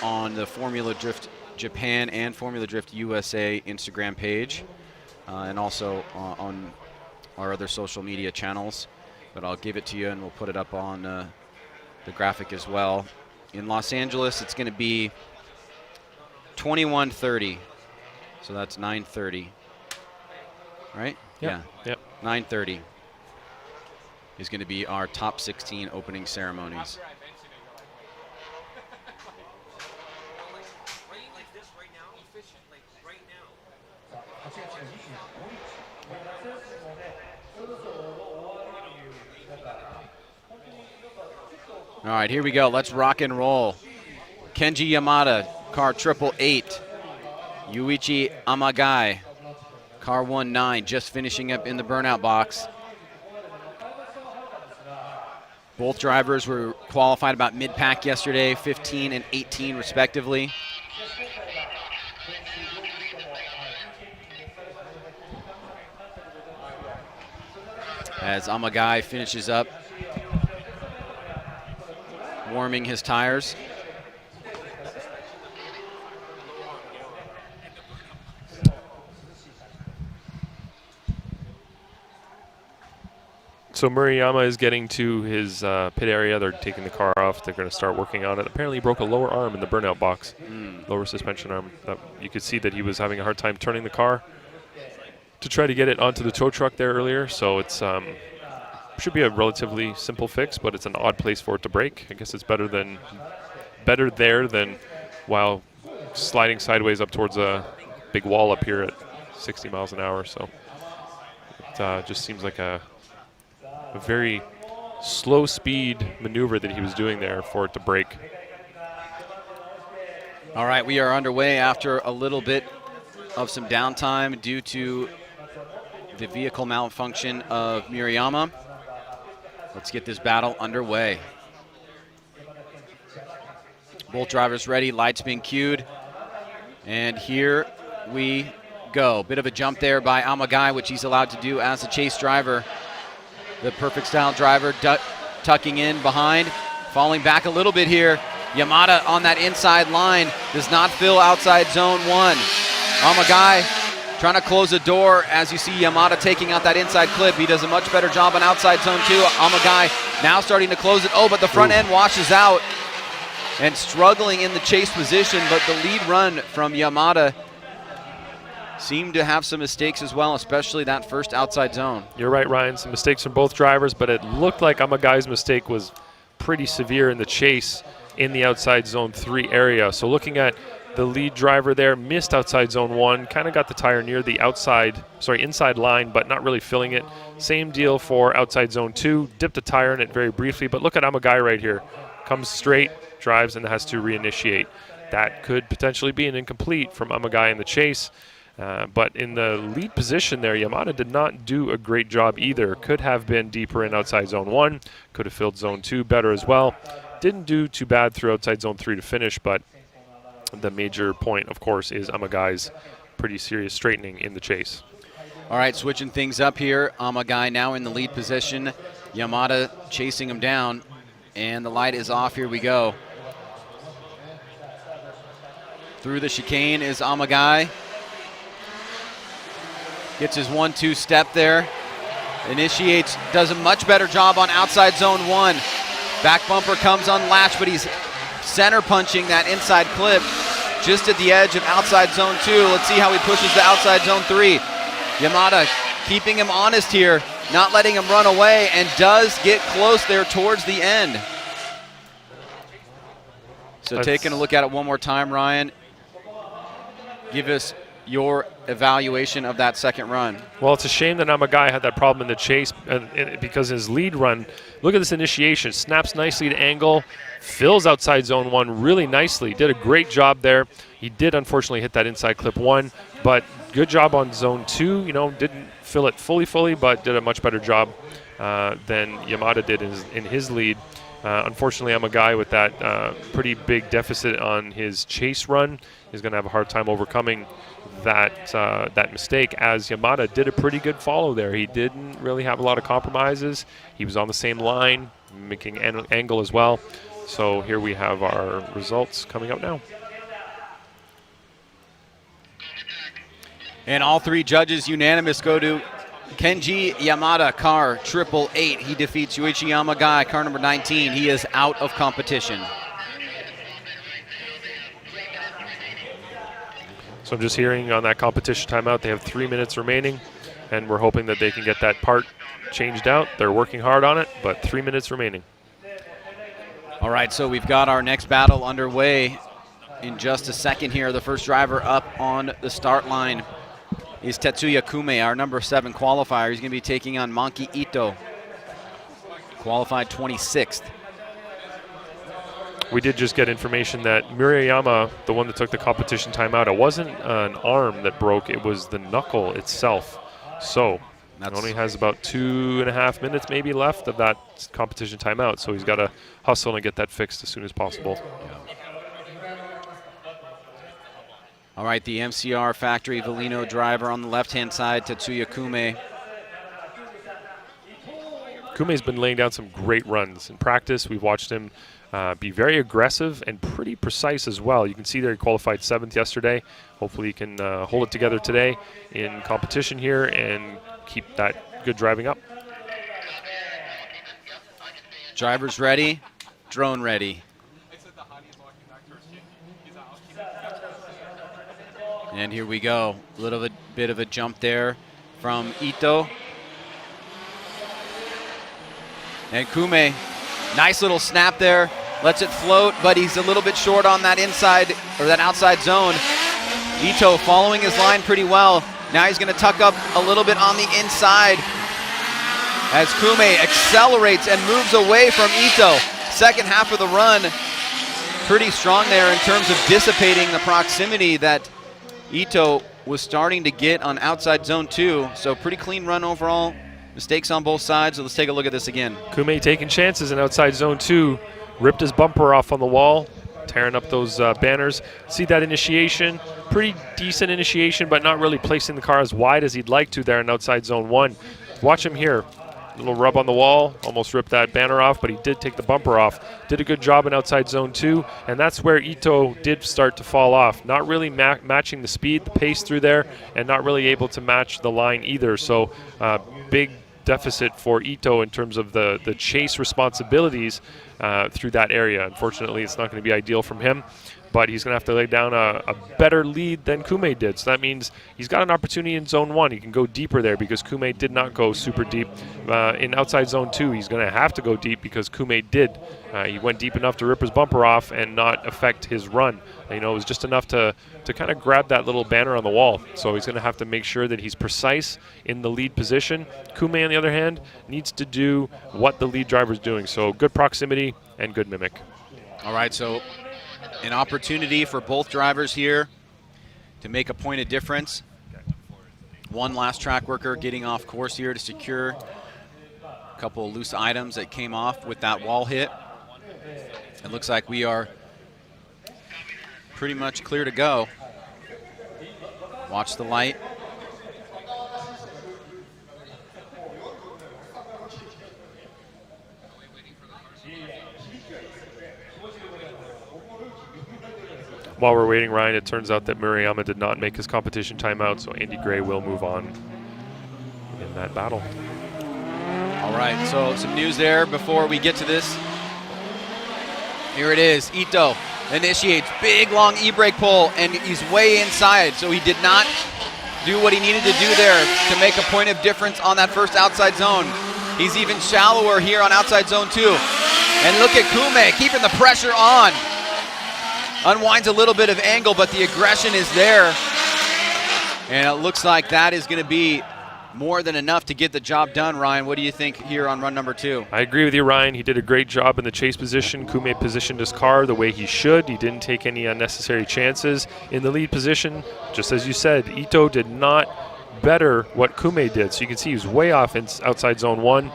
on the Formula Drift Japan and Formula Drift USA Instagram page, and also on our other social media channels, but I'll give it to you and we'll put it up on the graphic as well. In Los Angeles, it's going to be 21:30, so that's 9:30, right? Yep. Yeah. 9:30 is going to be our top 16 opening ceremonies. All right, here we go. Let's rock and roll. Kenji Yamada, car 888. Yuichi Amagai, car 19, just finishing up in the burnout box. Both drivers were qualified about mid-pack yesterday, 15 and 18 respectively. As Amagai finishes up warming his tires. So Murayama is getting to his pit area. They're taking the car off. They're going to start working on it. Apparently he broke a lower arm in the burnout box, lower suspension arm. You could see that he was having a hard time turning the car to try to get it onto the tow truck there earlier. So it's should be a relatively simple fix, but it's an odd place for it to break. I guess it's better there than while sliding sideways up towards a big wall up here at 60 miles an hour. So it just seems like a very slow speed maneuver that he was doing there for it to break. All right, we are underway after a little bit of some downtime due to the vehicle malfunction of Murayama. Let's get this battle underway. Both drivers ready, lights being cued. And here we go. Bit of a jump there by Amagai, which he's allowed to do as a chase driver. The perfect style driver tucking in behind, falling back a little bit here. Yamada on that inside line does not fill outside zone 1. Amagai trying to close the door as you see Yamada taking out that inside clip. He does a much better job on outside zone 2. Amagai now starting to close it. Oh, but the front end washes out and struggling in the chase position, but the lead run from Yamada seemed to have some mistakes as well, especially that first outside zone. You're right, Ryan. Some mistakes from both drivers, but it looked like Amagai's mistake was pretty severe in the chase in the outside zone 3 area. So looking at the lead driver there, missed outside zone 1, kind of got the tire near the inside line, but not really filling it. Same deal for outside zone 2, dipped a tire in it very briefly, but look at Amagai right here. Comes straight, drives, and has to reinitiate. That could potentially be an incomplete from Amagai in the chase. But in the lead position there, Yamada did not do a great job either. Could have been deeper in outside zone 1, could have filled zone 2 better as well. Didn't do too bad through outside zone 3 to finish, but the major point, of course, is Amagai's pretty serious straightening in the chase. All right, switching things up here. Amagai now in the lead position. Yamada chasing him down, and the light is off. Here we go. Through the chicane is Amagai. Gets his 1-2 step there. Initiates, does a much better job on outside zone 1. Back bumper comes unlatched, but he's center punching that inside clip just at the edge of outside zone 2. Let's see how he pushes the outside zone 3. Yamada keeping him honest here, not letting him run away, and does get close there towards the end. So taking a look at it one more time, Ryan, give us your evaluation of that second run. Well, it's a shame that Amagai had that problem in the chase because his lead run, look at this initiation, snaps nicely to angle, fills outside zone 1 really nicely, did a great job there. He did unfortunately hit that inside clip 1, but good job on zone 2, didn't fill it fully, but did a much better job than Yamada did in his lead. Unfortunately, Amagai with that pretty big deficit on his chase run is going to have a hard time overcoming that mistake, as Yamada did a pretty good follow there. He didn't really have a lot of compromises. He was on the same line, making angle as well. So here we have our results coming up now. And all 3 judges unanimous go to Kenji Yamada, car 888. He defeats Yuichi Amagai, car number 19. He is out of competition. So I'm just hearing on that competition timeout, they have 3 minutes remaining, and we're hoping that they can get that part changed out. They're working hard on it, but 3 minutes remaining. All right, so we've got our next battle underway in just a second here. The first driver up on the start line is Tetsuya Kume, our number 7 qualifier. He's going to be taking on Manki Ito, qualified 26th. We did just get information that Murayama, the one that took the competition timeout, it wasn't an arm that broke, it was the knuckle itself. So it only has about 2.5 minutes maybe left of that competition timeout, so he's got to hustle and get that fixed as soon as possible. All right, the MCR Factory Valino driver on the left-hand side, Tetsuya Kume. Kume's been laying down some great runs. In practice, we've watched him be very aggressive and pretty precise as well. You can see there he qualified 7th yesterday. Hopefully he can hold it together today in competition here and keep that good driving up. Drivers ready, drone ready. And here we go. A little bit of a jump there from Ito. And Kume, nice little snap there. Lets it float, but he's a little bit short on that inside or that outside zone. Ito following his line pretty well. Now he's going to tuck up a little bit on the inside as Kume accelerates and moves away from Ito. Second half of the run, pretty strong there in terms of dissipating the proximity that Ito was starting to get on outside zone 2. So pretty clean run overall. Mistakes on both sides, so let's take a look at this again. Kume taking chances in outside zone 2. Ripped his bumper off on the wall, tearing up those banners. See that initiation? Pretty decent initiation, but not really placing the car as wide as he'd like to there in outside zone 1. Watch him here. Little rub on the wall, almost ripped that banner off, but he did take the bumper off. Did a good job in outside zone 2, and that's where Ito did start to fall off. Not really matching the speed, the pace through there, and not really able to match the line either. So big deficit for Ito in terms of the chase responsibilities through that area. Unfortunately, it's not going to be ideal from him, but he's going to have to lay down a better lead than Kume did. So that means he's got an opportunity in zone 1. He can go deeper there because Kume did not go super deep. In outside zone 2, he's going to have to go deep because Kume did. He went deep enough to rip his bumper off and not affect his run. It was just enough to kind of grab that little banner on the wall. So he's going to have to make sure that he's precise in the lead position. Kume, on the other hand, needs to do what the lead driver is doing. So good proximity and good mimic. All right, so an opportunity for both drivers here to make a point of difference. One last track worker getting off course here to secure a couple of loose items that came off with that wall hit. It looks like we are pretty much clear to go. Watch the light. While we're waiting, Ryan, it turns out that Murayama did not make his competition timeout, so Andy Gray will move on in that battle. All right, so some news there before we get to this. Here it is. Ito initiates big, long e-brake pull, and he's way inside, so he did not do what he needed to do there to make a point of difference on that first outside zone. He's even shallower here on outside zone 2. And look at Kume keeping the pressure on. Unwinds a little bit of angle, but the aggression is there. And it looks like that is going to be more than enough to get the job done. Ryan, what do you think here on run number 2? I agree with you, Ryan. He did a great job in the chase position. Kume positioned his car the way he should. He didn't take any unnecessary chances in the lead position. Just as you said, Ito did not better what Kume did. So you can see he was way off outside zone 1.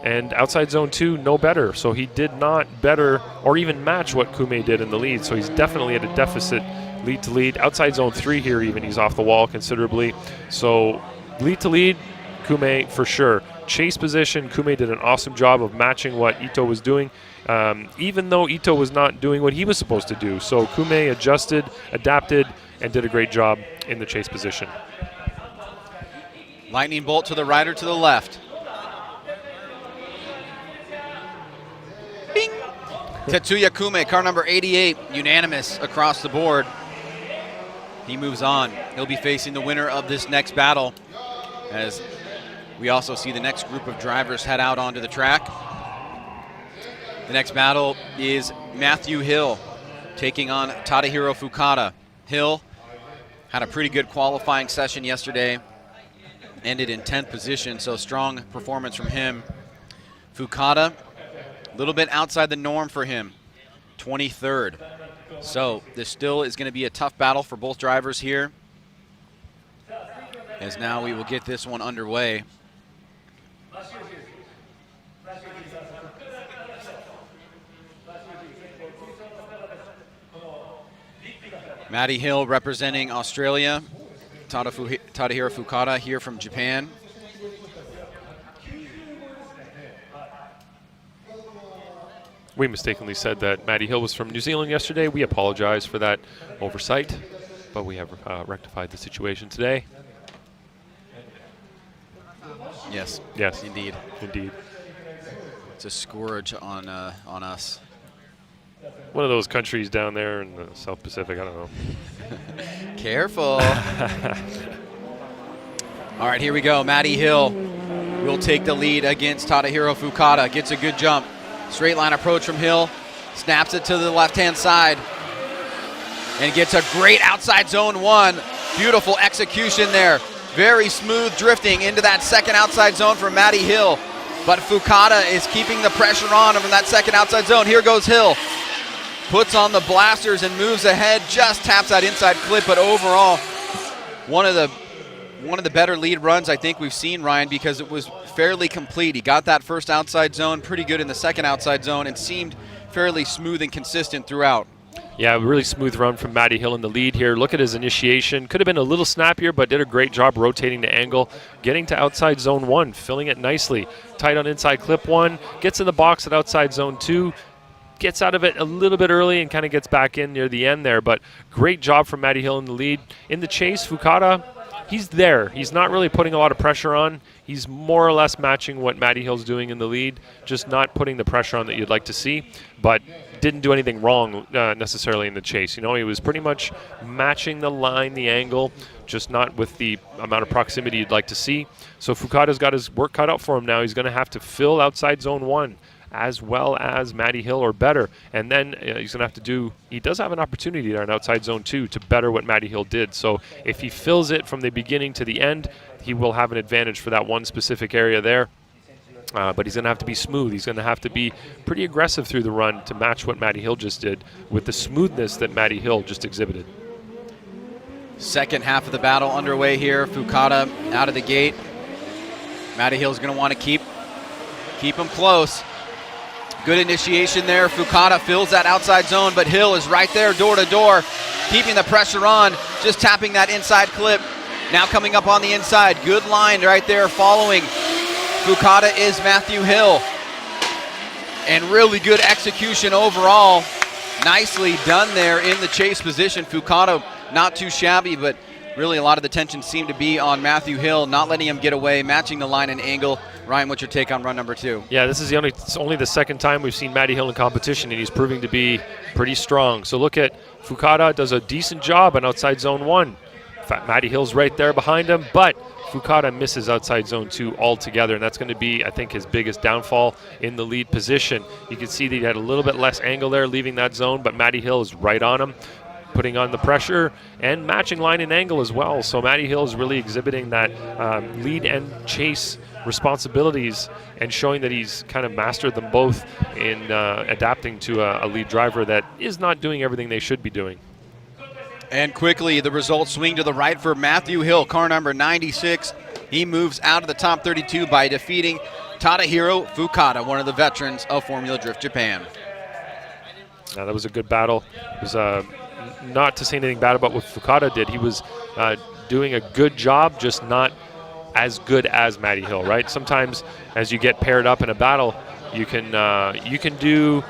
And outside zone 2, no better. So he did not better or even match what Kume did in the lead. So he's definitely at a deficit lead to lead. Outside zone 3 here even, he's off the wall considerably. So lead to lead, Kume for sure. Chase position, Kume did an awesome job of matching what Ito was doing, even though Ito was not doing what he was supposed to do. So Kume adjusted, adapted, and did a great job in the chase position. Lightning bolt to the right or to the left. Bing! Tetsuya Kume, car number 88, unanimous across the board. He moves on. He'll be facing the winner of this next battle, as we also see the next group of drivers head out onto the track. The next battle is Matthew Hill taking on Tadahiro Fukada. Hill had a pretty good qualifying session yesterday, ended in 10th position, so strong performance from him. Fukada, a little bit outside the norm for him, 23rd. So this still is going to be a tough battle for both drivers here, as now we will get this one underway. Matty Hill representing Australia, Tadahiro Fukada here from Japan. We mistakenly said that Matty Hill was from New Zealand yesterday. We apologize for that oversight, but we have rectified the situation today. Yes. Yes. Indeed. Indeed. It's a scourge on us. One of those countries down there in the South Pacific, I don't know. Careful. All right, here we go. Matty Hill will take the lead against Tadahiro Fukada. Gets a good jump. Straight line approach from Hill. Snaps it to the left-hand side. And gets a great outside zone 1. Beautiful execution there. Very smooth drifting into that second outside zone for Matty Hill. But Fukada is keeping the pressure on from that second outside zone. Here goes Hill. Puts on the blasters and moves ahead. Just taps that inside clip, but overall, one of the better lead runs I think we've seen, Ryan, because it was fairly complete. He got that first outside zone, pretty good in the second outside zone, and seemed fairly smooth and consistent throughout. Yeah, really smooth run from Matty Hill in the lead here. Look at his initiation. Could have been a little snappier, but did a great job rotating the angle, getting to outside zone 1, filling it nicely. Tight on inside clip 1, gets in the box at outside zone 2, gets out of it a little bit early and kind of gets back in near the end there. But great job from Matty Hill in the lead. In the chase, Fukada, he's there. He's not really putting a lot of pressure on. He's more or less matching what Matty Hill's doing in the lead, just not putting the pressure on that you'd like to see, but didn't do anything wrong necessarily in the chase. You know, he was pretty much matching the line, the angle, just not with the amount of proximity you'd like to see. So Fukada's got his work cut out for him now. He's going to have to fill outside zone 1 as well as Matty Hill or better. And then he's going to have to do, he does have an opportunity there in outside zone 2 to better what Matty Hill did. So if he fills it from the beginning to the end, he will have an advantage for that one specific area there. But he's going to have to be smooth. He's going to have to be pretty aggressive through the run to match what Matty Hill just did with the smoothness that Matty Hill just exhibited. Second half of the battle underway here. Fukada out of the gate. Matty Hill's going to want to keep him close. Good initiation there. Fukada fills that outside zone, but Hill is right there door to door, keeping the pressure on, just tapping that inside clip. Now coming up on the inside. Good line right there following. Fukada is Matthew Hill. And really good execution overall. Nicely done there in the chase position. Fukada not too shabby, but really a lot of the tension seemed to be on Matthew Hill, not letting him get away, matching the line and angle. Ryan, what's your take on run number 2? Yeah, this is only the second time we've seen Matty Hill in competition, and he's proving to be pretty strong. So look at Fukada does a decent job on outside zone 1. In fact, Matty Hill's right there behind him, but Fukada misses outside zone 2 altogether, and that's going to be, I think, his biggest downfall in the lead position. You can see that he had a little bit less angle there leaving that zone, but Matty Hill is right on him, putting on the pressure and matching line and angle as well. So Matty Hill is really exhibiting that lead and chase responsibilities and showing that he's kind of mastered them both in adapting to a lead driver that is not doing everything they should be doing. And quickly, the results swing to the right for Matthew Hill, car number 96. He moves out of the top 32 by defeating Tadahiro Fukada, one of the veterans of Formula Drift Japan. Now, that was a good battle. It was not to say anything bad about what Fukada did. He was doing a good job, just not as good as Matty Hill, right? Sometimes as you get paired up in a battle, you can do,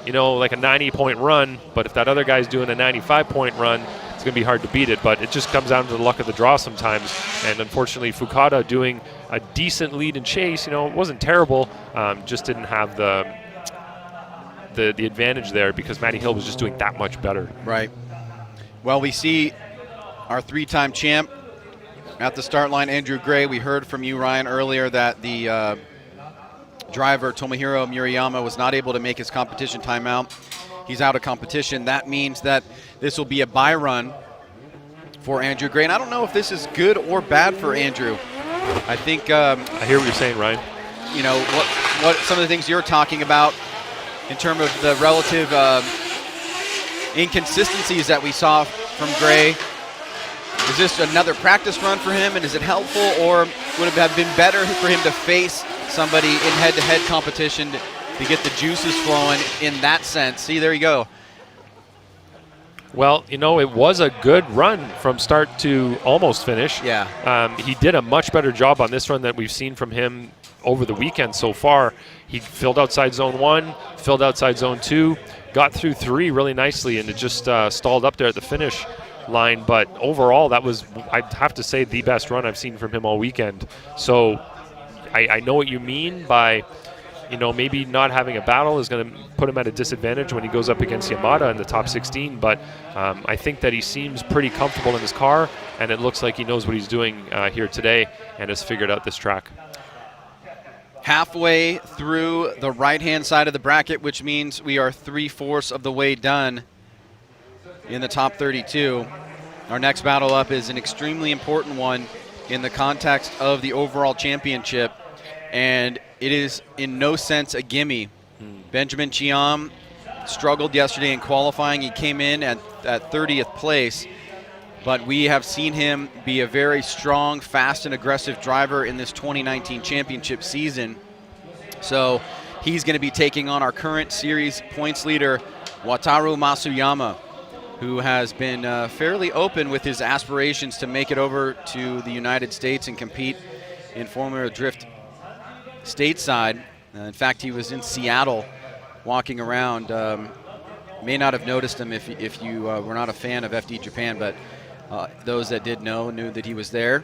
like a 90-point run, but if that other guy's doing a 95-point run, it's going to be hard to beat it. But it just comes down to the luck of the draw sometimes. And unfortunately, Fukada doing a decent lead and chase, it wasn't terrible, just didn't have the advantage there because Matty Hill was just doing that much better. Right. Well, we see our 3-time champ at the start line, Andrew Gray. We heard from you, Ryan, earlier that the driver, Tomohiro Murayama, was not able to make his competition timeout. He's out of competition. That means that this will be a bye run for Andrew Gray. And I don't know if this is good or bad for Andrew. I think I hear what you're saying, Ryan. What some of the things you're talking about in terms of the relative inconsistencies that we saw from Gray. Is this another practice run for him, and is it helpful, or would it have been better for him to face somebody in head-to-head competition to get the juices flowing in that sense? See, there you go. Well, it was a good run from start to almost finish. Yeah. He did a much better job on this run that we've seen from him over the weekend so far. He filled outside zone 1, filled outside zone 2, got through 3 really nicely, and it just stalled up there at the finish line. But overall, that was, I'd have to say, the best run I've seen from him all weekend. So I know what you mean by, maybe not having a battle is going to put him at a disadvantage when he goes up against Yamada in the top 16. But I think that he seems pretty comfortable in his car, and it looks like he knows what he's doing here today and has figured out this track. Halfway through the right-hand side of the bracket, which means we are 3/4 of the way done in the top 32. Our next battle up is an extremely important one in the context of the overall championship, and it is in no sense a gimme. Benjamin Chiam struggled yesterday in qualifying. He came in at 30th place, but we have seen him be a very strong, fast, and aggressive driver in this 2019 championship season. So he's going to be taking on our current series points leader, Wataru Masuyama, who has been fairly open with his aspirations to make it over to the United States and compete in Formula Drift stateside. In fact, he was in Seattle walking around. May not have noticed him if you were not a fan of FD Japan, but those that did know knew that he was there.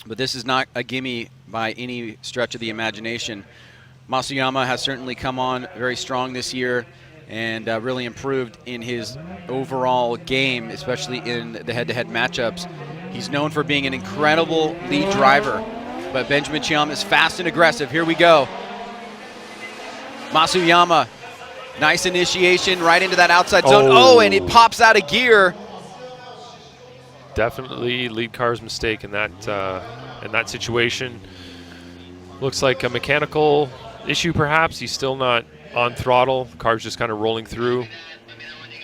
But this is not a gimme by any stretch of the imagination. Masuyama has certainly come on very strong this year and really improved in his overall game, especially in the head-to-head matchups. He's known for being an incredible lead driver, but Benjamin Chiam is fast and aggressive. Here we go. Masuyama, nice initiation right into that outside zone. Oh, and it pops out of gear. Definitely lead car's mistake in that situation. Looks like a mechanical issue perhaps. He's still not on throttle. The car's just kind of rolling through.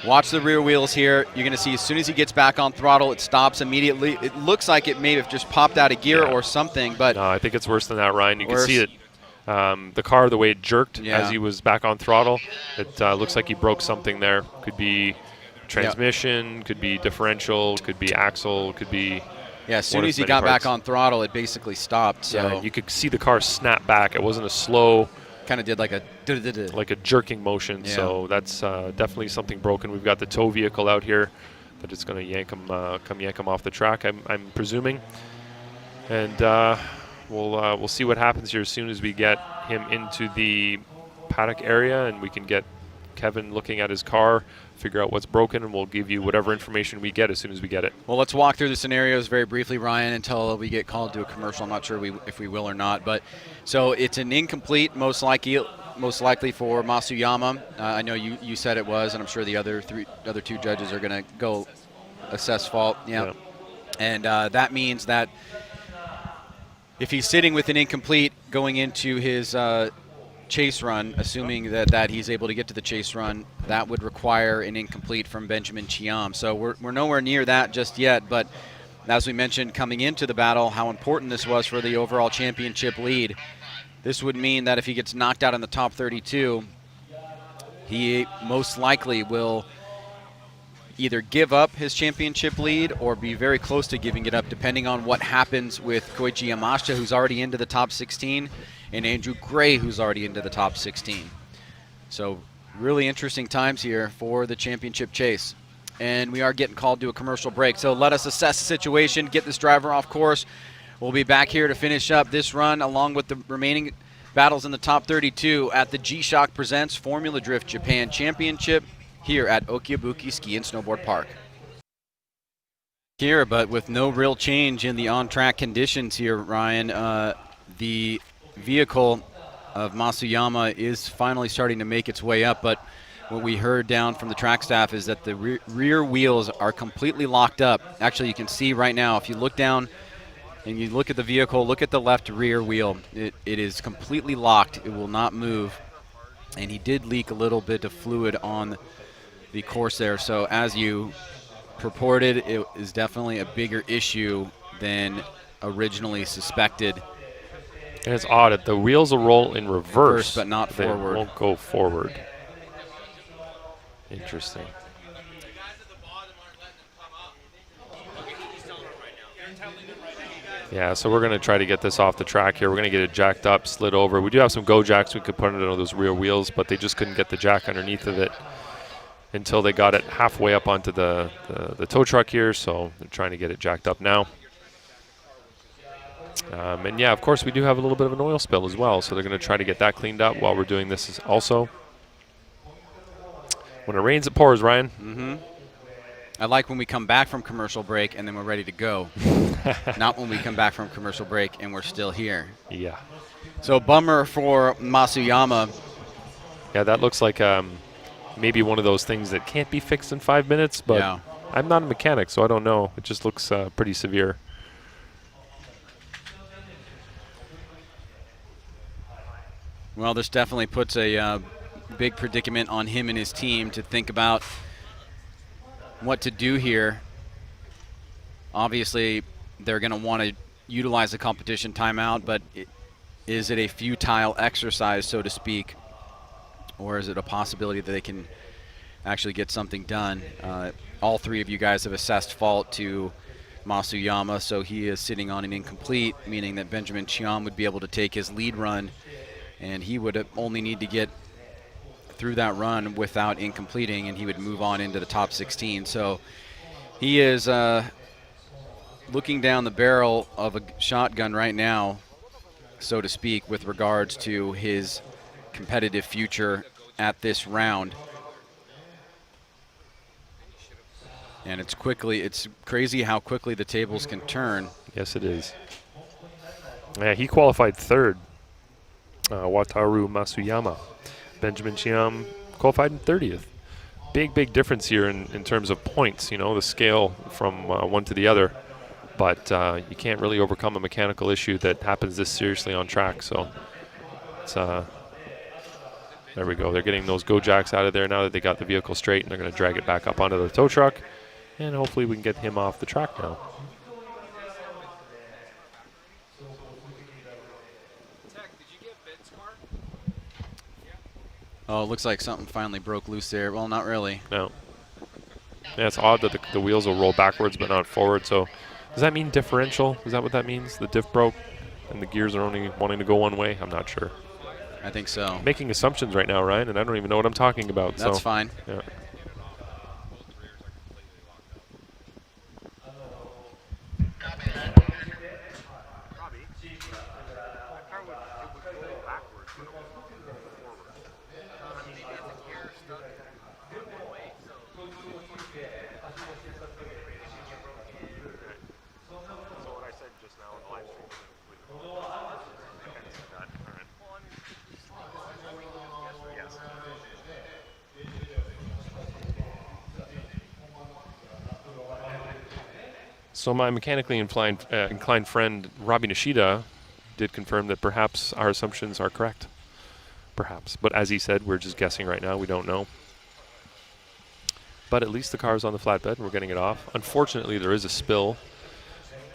Watch the rear wheels here. You're going to see as soon as he gets back on throttle, it stops immediately. It looks like it may have just popped out of gear or something, but no, I think it's worse than that, Ryan. You can see it. The car, the way it jerked as he was back on throttle, it looks like he broke something there. Could be transmission, could be differential, could be axle, could be. Yeah, as soon as he got back on throttle, it basically stopped. So yeah, you could see the car snap back. It wasn't a slow. Kind of did like a jerking motion. So that's definitely something broken. We've got the tow vehicle out here that is going to yank him off the track, I'm presuming. And we'll see what happens here as soon as we get him into the paddock area and we can get Kevin looking at his car, figure out what's broken, and we'll give you whatever information we get as soon as we get it. Well, let's walk through the scenarios very briefly, Ryan, until we get called to a commercial. I'm not sure if we will or not. But so it's an incomplete, most likely for Masuyama. I know you said it was, and I'm sure the other two judges are going to go assess fault. Yeah. And that means that if he's sitting with an incomplete going into his chase run, assuming that he's able to get to the chase run, that would require an incomplete from Benjamin Chiam. So we're nowhere near that just yet, but as we mentioned coming into the battle, how important this was for the overall championship lead. This would mean that if he gets knocked out in the top 32, he most likely will either give up his championship lead or be very close to giving it up, depending on what happens with Koichi Yamashita, who's already into the top 16, and Andrew Gray, who's already into the top 16. So really interesting times here for the championship chase. And we are getting called to a commercial break. So let us assess the situation, get this driver off course. We'll be back here to finish up this run along with the remaining battles in the top 32 at the G-Shock Presents Formula Drift Japan Championship here at OKUIBUKI Ski and Snowboard Park. Here, but with no real change in the on-track conditions here, Ryan, the vehicle of Masuyama is finally starting to make its way up, but what we heard down from the track staff is that the rear wheels are completely locked up. Actually, you can see right now, if you look down and you look at the vehicle, look at the left rear wheel, it is completely locked. It will not move, and he did leak a little bit of fluid on the course there. So as you purported, it is definitely a bigger issue than originally suspected. And it's odd that the wheels will roll in reverse, but not forward. They won't go forward. Interesting. Yeah, so we're going to try to get this off the track here. We're going to get it jacked up, slid over. We do have some go jacks we could put under those rear wheels, but they just couldn't get the jack underneath of it until they got it halfway up onto the tow truck here, so they're trying to get it jacked up now. And yeah, of course, we do have a little bit of an oil spill as well, so they're going to try to get that cleaned up while we're doing this also. When it rains, it pours, Ryan. Mm-hmm. I like when we come back from commercial break and then we're ready to go. Not when we come back from commercial break and we're still here. Yeah. So bummer for Masuyama. Yeah, that looks like maybe one of those things that can't be fixed in 5 minutes, but yeah. I'm not a mechanic, so I don't know. It just looks pretty severe. Well, this definitely puts a big predicament on him and his team to think about what to do here. Obviously, they're going to want to utilize the competition timeout, but is it a futile exercise, so to speak, or is it a possibility that they can actually get something done? All three of you guys have assessed fault to Masuyama, so he is sitting on an incomplete, meaning that Benjamin Chiam would be able to take his lead run, and he would only need to get through that run without incompleting, and he would move on into the top 16. So he is looking down the barrel of a shotgun right now, so to speak, with regards to his competitive future at this round. And it's crazy how quickly the tables can turn. Yes, it is. Yeah, he qualified third, Wataru Masuyama. Benjamin Chiam qualified in 30th. Big difference here in terms of points, you know, the scale from one to the other. But you can't really overcome a mechanical issue that happens this seriously on track. So it's There we go. They're getting those go jacks out of there now that they got the vehicle straight, and they're going to drag it back up onto the tow truck. And hopefully we can get him off the track now. Oh, it looks like something finally broke loose there. Well, not really. No. Yeah, it's odd that the wheels will roll backwards but not forward. So does that mean differential? Is that what that means? The diff broke and the gears are only wanting to go one way? I'm not sure. I think so. Making assumptions right now, Ryan, and I don't even know what I'm talking about. That's fine. Yeah. So my mechanically inclined friend, Robbie Nishida, did confirm that perhaps our assumptions are correct. Perhaps. But as he said, we're just guessing right now. We don't know. But at least the car is on the flatbed, and we're getting it off. Unfortunately, there is a spill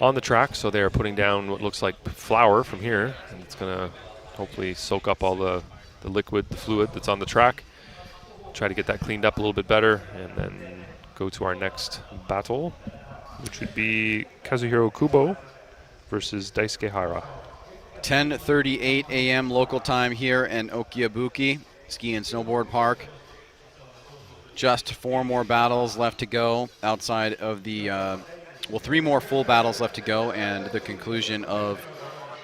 on the track, so they are putting down what looks like flour from here. And it's going to hopefully soak up all the liquid, the fluid that's on the track. Try to get that cleaned up a little bit better, and then go to our next battle, which would be Kazuhiro Kubo versus Daisuke Hara. 10:38 a.m. local time here in OKUIBUKI Ski and Snowboard Park. Just 4 more battles left to go outside of the, 3 more full battles left to go, and the conclusion of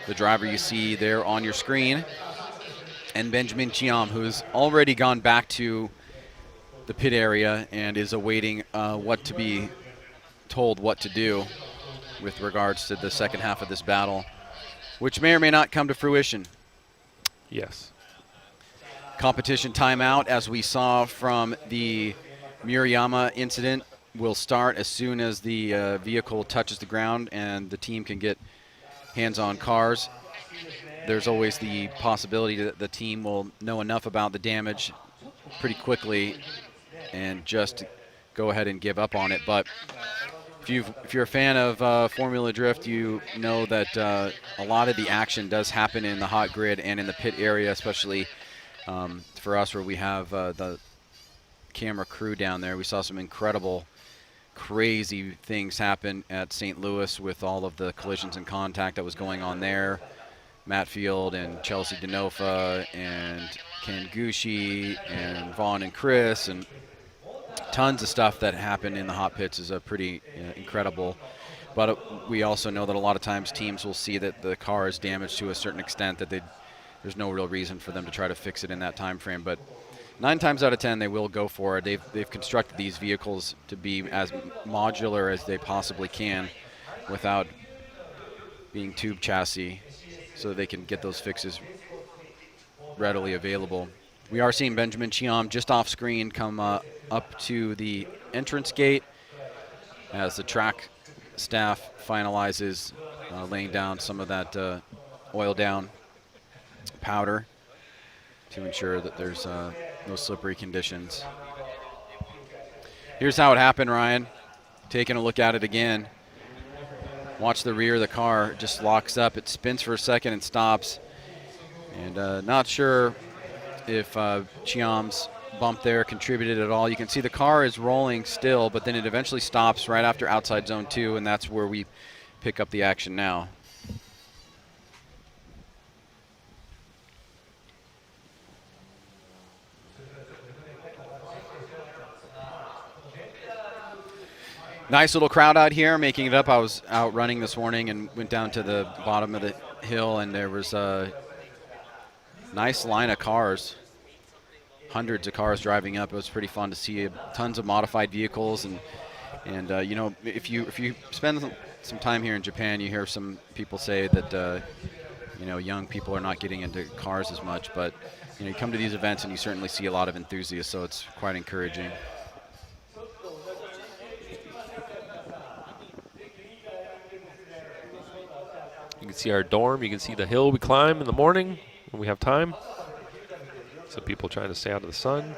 the driver you see there on your screen. And Benjamin Chiam, who's already gone back to the pit area and is awaiting what to be told what to do with regards to the second half of this battle, which may or may not come to fruition. Yes. Competition timeout, as we saw from the Murayama incident, will start as soon as the vehicle touches the ground and the team can get hands-on cars. There's always the possibility that the team will know enough about the damage pretty quickly and just go ahead and give up on it. But if you're a fan of Formula Drift, you know that a lot of the action does happen in the hot grid and in the pit area, especially for us where we have the camera crew down there. We saw some incredible, crazy things happen at St. Louis with all of the collisions and contact that was going on there. Matt Field and Chelsea Denofa and Ken Gucci and Vaughn and Chris, and tons of stuff that happened in the hot pits is pretty incredible. But we also know that a lot of times teams will see that the car is damaged to a certain extent that there's no real reason for them to try to fix it in that time frame. But 9 times out of 10, they will go for it. They've constructed these vehicles to be as modular as they possibly can without being tube chassis, so they can get those fixes readily available. We are seeing Benjamin Chiam just off screen come up to the entrance gate as the track staff finalizes laying down some of that oil down powder to ensure that there's no slippery conditions. Here's how it happened, Ryan. Taking a look at it again. Watch the rear of the car, just locks up. It spins for a second and stops. And not sure if Chiam's bump there contributed at all. You can see the car is rolling still, but then it eventually stops right after outside zone 2, and that's where we pick up the action now. Nice little crowd out here making it up. I was out running this morning and went down to the bottom of the hill, and there was a nice line of cars, hundreds of cars driving up. It was pretty fun to see tons of modified vehicles, and you know, if you spend some time here in Japan, you hear some people say that you know, young people are not getting into cars as much, but you know, you come to these events and you certainly see a lot of enthusiasts, so it's quite encouraging. You can see our dorm. You can see the hill we climb in the morning when we have time. Lots of people trying to stay out of the sun.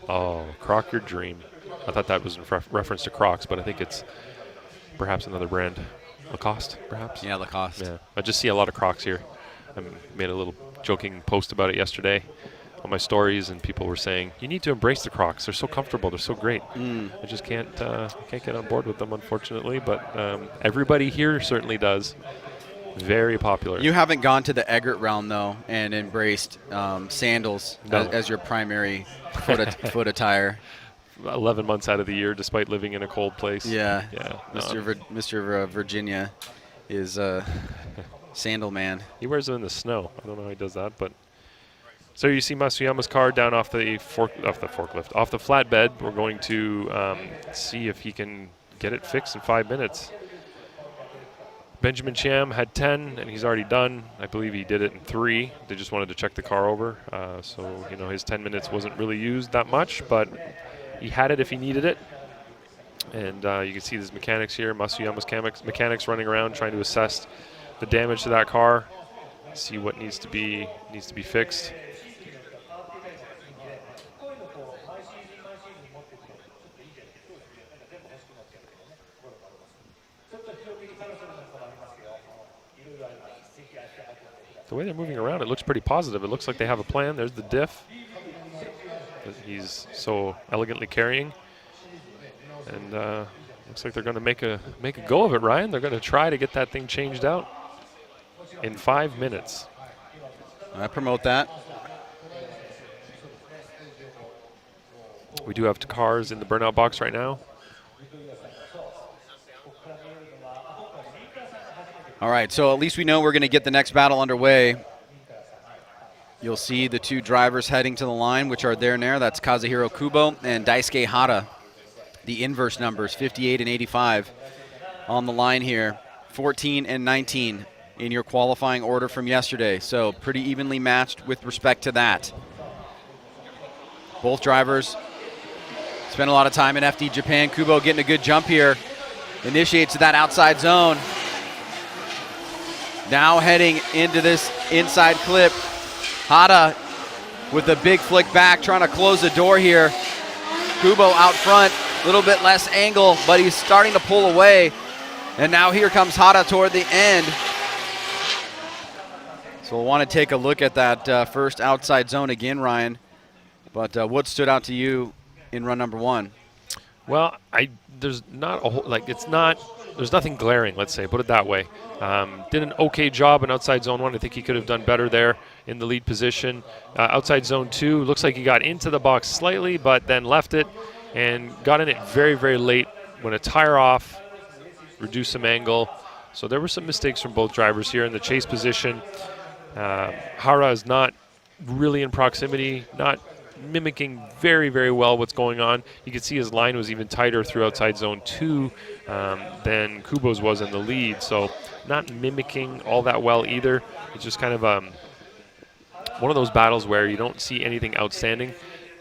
Oh, Croc your dream. I thought that was in reference to Crocs, but I think it's perhaps another brand. Lacoste, perhaps? Yeah, Lacoste. Yeah, I just see a lot of Crocs here. I made a little joking post about it yesterday on my stories, and people were saying, you need to embrace the Crocs. They're so comfortable. They're so great. I just can't get on board with them, unfortunately, but everybody here certainly does. Very popular. You haven't gone to the Eggert realm, though, and embraced sandals as your primary foot attire. 11 months out of the year, despite living in a cold place. Yeah. Yeah. Mr. Virginia is sandal man. He wears them in the snow. I don't know how he does that, but. So you see Masuyama's car down off the forklift, off the flatbed. We're going to see if he can get it fixed in 5 minutes. Benjamin Cham had 10, and he's already done. I believe he did it in 3. They just wanted to check the car over. So, you know, his 10 minutes wasn't really used that much, but he had it if he needed it. And you can see these mechanics here, Masuyama's mechanics running around trying to assess the damage to that car, see what needs to be fixed. The way they're moving around, it looks pretty positive. It looks like they have a plan. There's the diff that he's so elegantly carrying. And looks like they're going to make a go of it, Ryan. They're going to try to get that thing changed out in 5 minutes. I promote that. We do have cars in the burnout box right now. All right, so at least we know we're going to get the next battle underway. You'll see the 2 drivers heading to the line, which are there and there. That's Kazuhiro Kubo and Daisuke Hara. The inverse numbers, 58 and 85, on the line here. 14 and 19 in your qualifying order from yesterday. So pretty evenly matched with respect to that. Both drivers spent a lot of time in FD Japan. Kubo getting a good jump here. Initiates that outside zone. Now heading into this inside clip. Hada with a big flick back, trying to close the door here. Kubo out front, a little bit less angle, but he's starting to pull away. And now here comes Hada toward the end. So we'll want to take a look at that first outside zone again, Ryan. But what stood out to you in run number 1? Well, there's not a whole, there's nothing glaring, let's say, put it that way. Did an okay job in outside zone 1. I think he could have done better there in the lead position. Outside zone 2, looks like he got into the box slightly, but then left it and got in it very, very late when a tire off, reduced some angle. So there were some mistakes from both drivers here in the chase position. Hara is not really in proximity, not mimicking very, very well what's going on. You can see his line was even tighter through outside zone 2 than Kubo's was in the lead. So not mimicking all that well either. It's just kind of one of those battles where you don't see anything outstanding,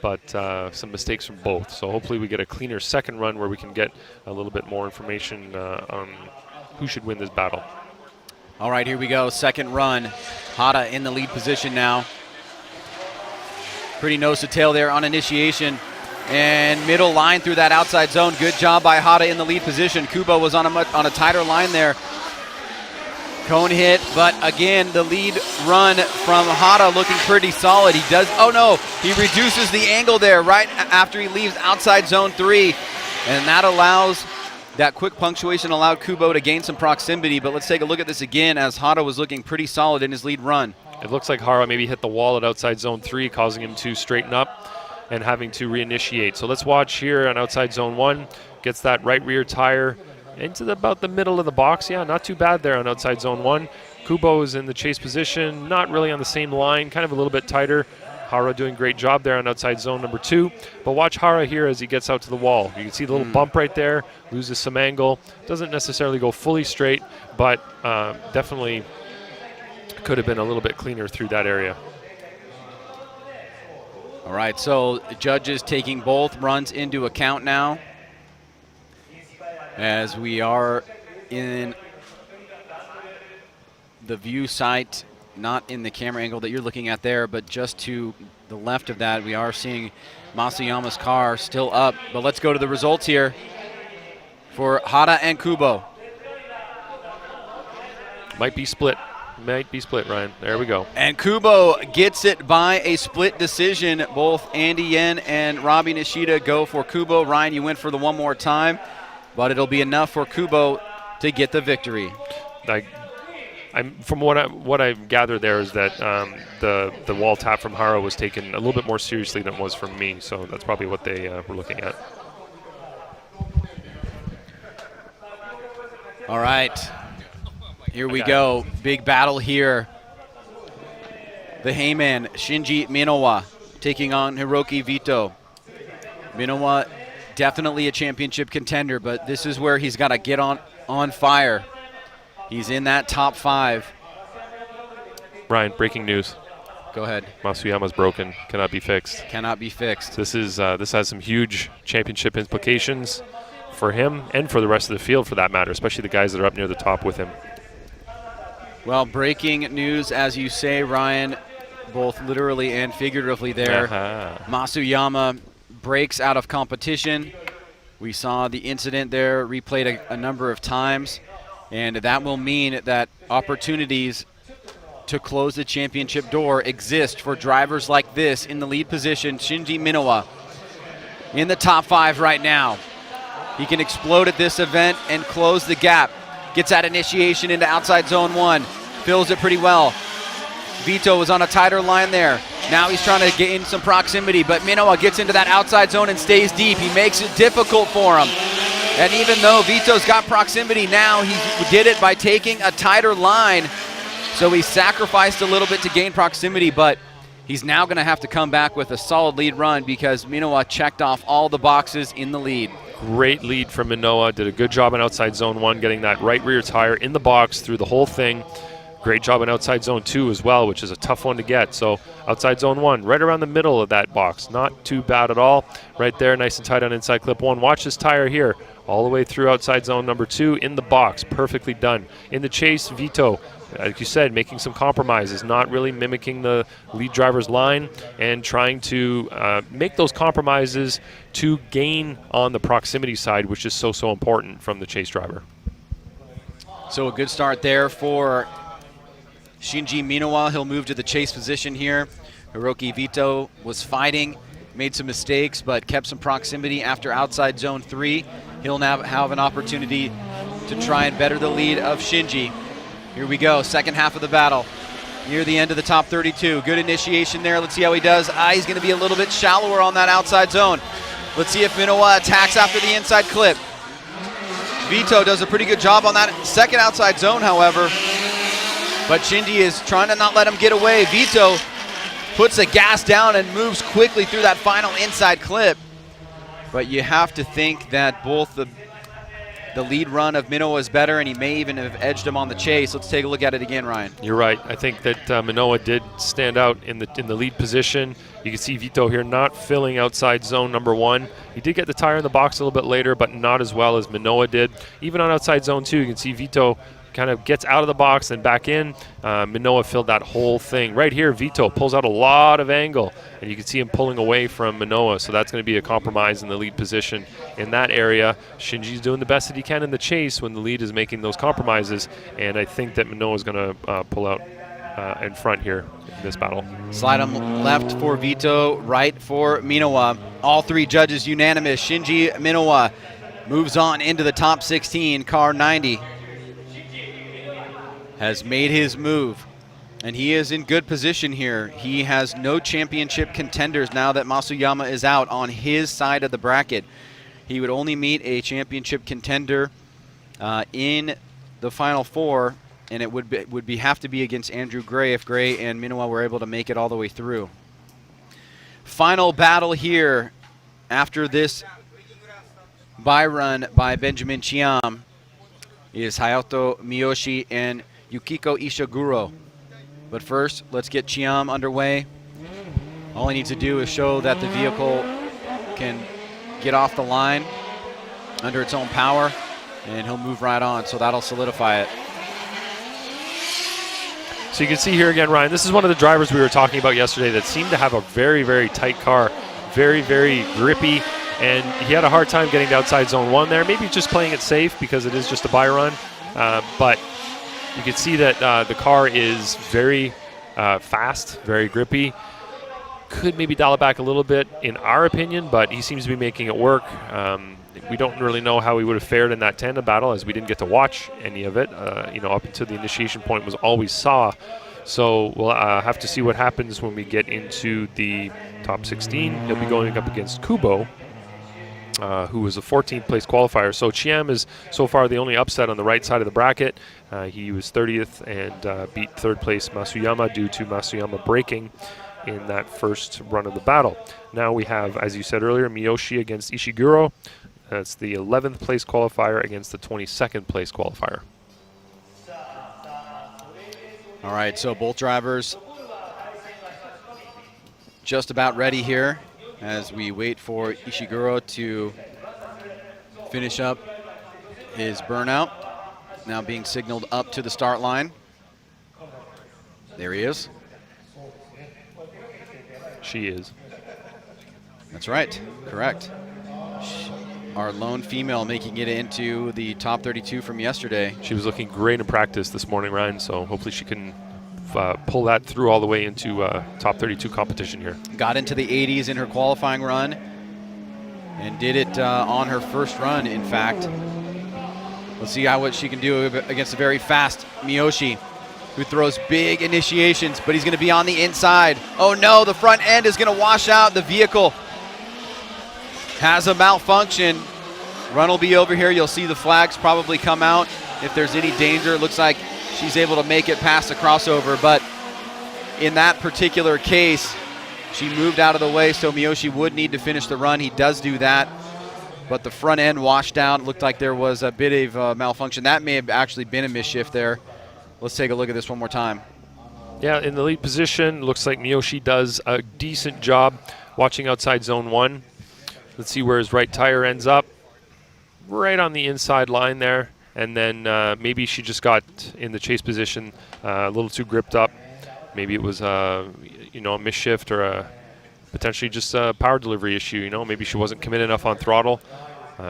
but some mistakes from both. So hopefully we get a cleaner second run where we can get a little bit more information on who should win this battle. All right, here we go. Second run. Hada in the lead position now. Pretty nose to tail there on initiation. And middle line through that outside zone. Good job by Hada in the lead position. Kubo was on a tighter line there. Cone hit, but again, the lead run from Hada looking pretty solid. He reduces the angle there right after he leaves outside zone 3. And that quick punctuation allowed Kubo to gain some proximity. But let's take a look at this again as Hada was looking pretty solid in his lead run. It looks like Hara maybe hit the wall at outside zone 3, causing him to straighten up and having to reinitiate. So let's watch here on outside zone 1. Gets that right rear tire into about the middle of the box. Yeah, not too bad there on outside zone 1. Kubo is in the chase position, not really on the same line, kind of a little bit tighter. Hara doing a great job there on outside zone number 2. But watch Hara here as he gets out to the wall. You can see the little bump right there, loses some angle. Doesn't necessarily go fully straight, but definitely could have been a little bit cleaner through that area. All right, so the judges taking both runs into account now as we are in the view sight not in the camera angle that you're looking at there, but just to the left of that, we are seeing Masuyama's car still up. But let's go to the results here for Hara and Kubo. Might be split, Ryan. There we go. And Kubo gets it by a split decision. Both Andy Yen and Robbie Nishida go for Kubo. Ryan, you went for the one more time, but it'll be enough for Kubo to get the victory. From what I gathered there is that the wall tap from Hara was taken a little bit more seriously than it was from me, so that's probably what they were looking at. All right, here we go. Big battle here. The Heyman, Shinji Minowa, taking on Hiroki Vito. Minowa, definitely a championship contender, but this is where he's got to get on fire. He's in that top 5. Ryan, breaking news. Go ahead. Masuyama's broken. Cannot be fixed. Cannot be fixed. This has some huge championship implications for him and for the rest of the field, for that matter, especially the guys that are up near the top with him. Well, breaking news, as you say, Ryan, both literally and figuratively there. Masuyama breaks out of competition. We saw the incident there replayed a number of times. And that will mean that opportunities to close the championship door exist for drivers like this in the lead position. Shinji Minowa in the top 5 right now. He can explode at this event and close the gap. Gets that initiation into outside zone 1. Fills it pretty well. Vito was on a tighter line there. Now he's trying to gain some proximity, but Minowa gets into that outside zone and stays deep. He makes it difficult for him. And even though Vito's got proximity now, he did it by taking a tighter line. So he sacrificed a little bit to gain proximity, but he's now going to have to come back with a solid lead run because Minowa checked off all the boxes in the lead. Great lead from Minowa. Did a good job in outside zone 1, getting that right rear tire in the box through the whole thing. Great job in outside zone 2 as well, which is a tough one to get. So outside zone 1, right around the middle of that box. Not too bad at all. Right there, nice and tight on inside clip 1. Watch this tire here. All the way through outside zone number 2 in the box. Perfectly done. In the chase, Vito, like you said, making some compromises, not really mimicking the lead driver's line and trying to make those compromises to gain on the proximity side, which is so important from the chase driver. So a good start there for Shinji Minowa. He'll move to the chase position here. Hiroki Vito was fighting, made some mistakes, but kept some proximity after outside zone 3. He'll now have an opportunity to try and better the lead of Shinji. Here we go, second half of the battle. Near the end of the top 32. Good initiation there. Let's see how he does. He's going to be a little bit shallower on that outside zone. Let's see if Minowa attacks after the inside clip. Vito does a pretty good job on that second outside zone, however. But Shinji is trying to not let him get away. Vito puts the gas down and moves quickly through that final inside clip. But you have to think that both the lead run of Minowa is better, and he may even have edged him on the chase. Let's take a look at it again, Ryan. You're right. I think that Minowa did stand out in the lead position. You can see Vito here not filling outside zone number 1. He did get the tire in the box a little bit later, but not as well as Minowa did. Even on outside zone 2, you can see Vito kind of gets out of the box and back in. Minowa filled that whole thing. Right here, Vito pulls out a lot of angle, and you can see him pulling away from Minowa, so that's going to be a compromise in the lead position in that area. Shinji's doing the best that he can in the chase when the lead is making those compromises, and I think that Minowa's going to pull out in front here in this battle. Slide him left for Vito, right for Minowa. All 3 judges unanimous. Shinji Minowa moves on into the top 16. Car 90 has made his move, and he is in good position here. He has no championship contenders now that Masuyama is out on his side of the bracket. He would only meet a championship contender in the Final 4, and it would have to be against Andrew Gray if Gray and Minowa were able to make it all the way through. Final battle here after this by run by Benjamin Chiam is Hayato Miyoshi and Yukiko Ishiguro. But first, let's get Chiam underway. All he needs to do is show that the vehicle can get off the line under its own power, and he'll move right on, so that'll solidify it. So you can see here again, Ryan, this is one of the drivers we were talking about yesterday that seemed to have a very, very tight car, very, very grippy, and he had a hard time getting to outside zone 1 there. Maybe just playing it safe because it is just a buy run, but you can see that the car is very fast, very grippy. Could maybe dial it back a little bit in our opinion, but he seems to be making it work. We don't really know how he would have fared in that tandem battle as we didn't get to watch any of it. Up until the initiation point was all we saw. So we'll have to see what happens when we get into the top 16. He'll be going up against Kubo, who was a 14th place qualifier. So Chiam is so far the only upset on the right side of the bracket. He was 30th and beat 3rd place Masuyama due to Masuyama braking in that first run of the battle. Now we have, as you said earlier, Miyoshi against Ishiguro. That's the 11th place qualifier against the 22nd place qualifier. All right, so both drivers just about ready here as we wait for Ishiguro to finish up his burnout. Now being signaled up to the start line. There he is. She is. That's right, correct. Our lone female making it into the top 32 from yesterday. She was looking great in practice this morning, Ryan, so hopefully she can pull that through all the way into top 32 competition here. Got into the 80s in her qualifying run and did it on her first run, in fact. Let's see what she can do against a very fast Miyoshi, who throws big initiations, but he's going to be on the inside. Oh no, the front end is going to wash out the vehicle. Has a malfunction. Run will be over here. You'll see the flags probably come out if there's any danger. It looks like she's able to make it past the crossover, but in that particular case, she moved out of the way, so Miyoshi would need to finish the run. He does do that, but the front end washed out. It looked like there was a bit of malfunction. That may have actually been a misshift there. Let's take a look at this one more time. Yeah, in the lead position, looks like Miyoshi does a decent job watching outside zone 1. Let's see where his right tire ends up. Right on the inside line there. And then maybe she just got in the chase position a little too gripped up. Maybe it was a misshift or potentially just a power delivery issue. Maybe she wasn't committed enough on throttle.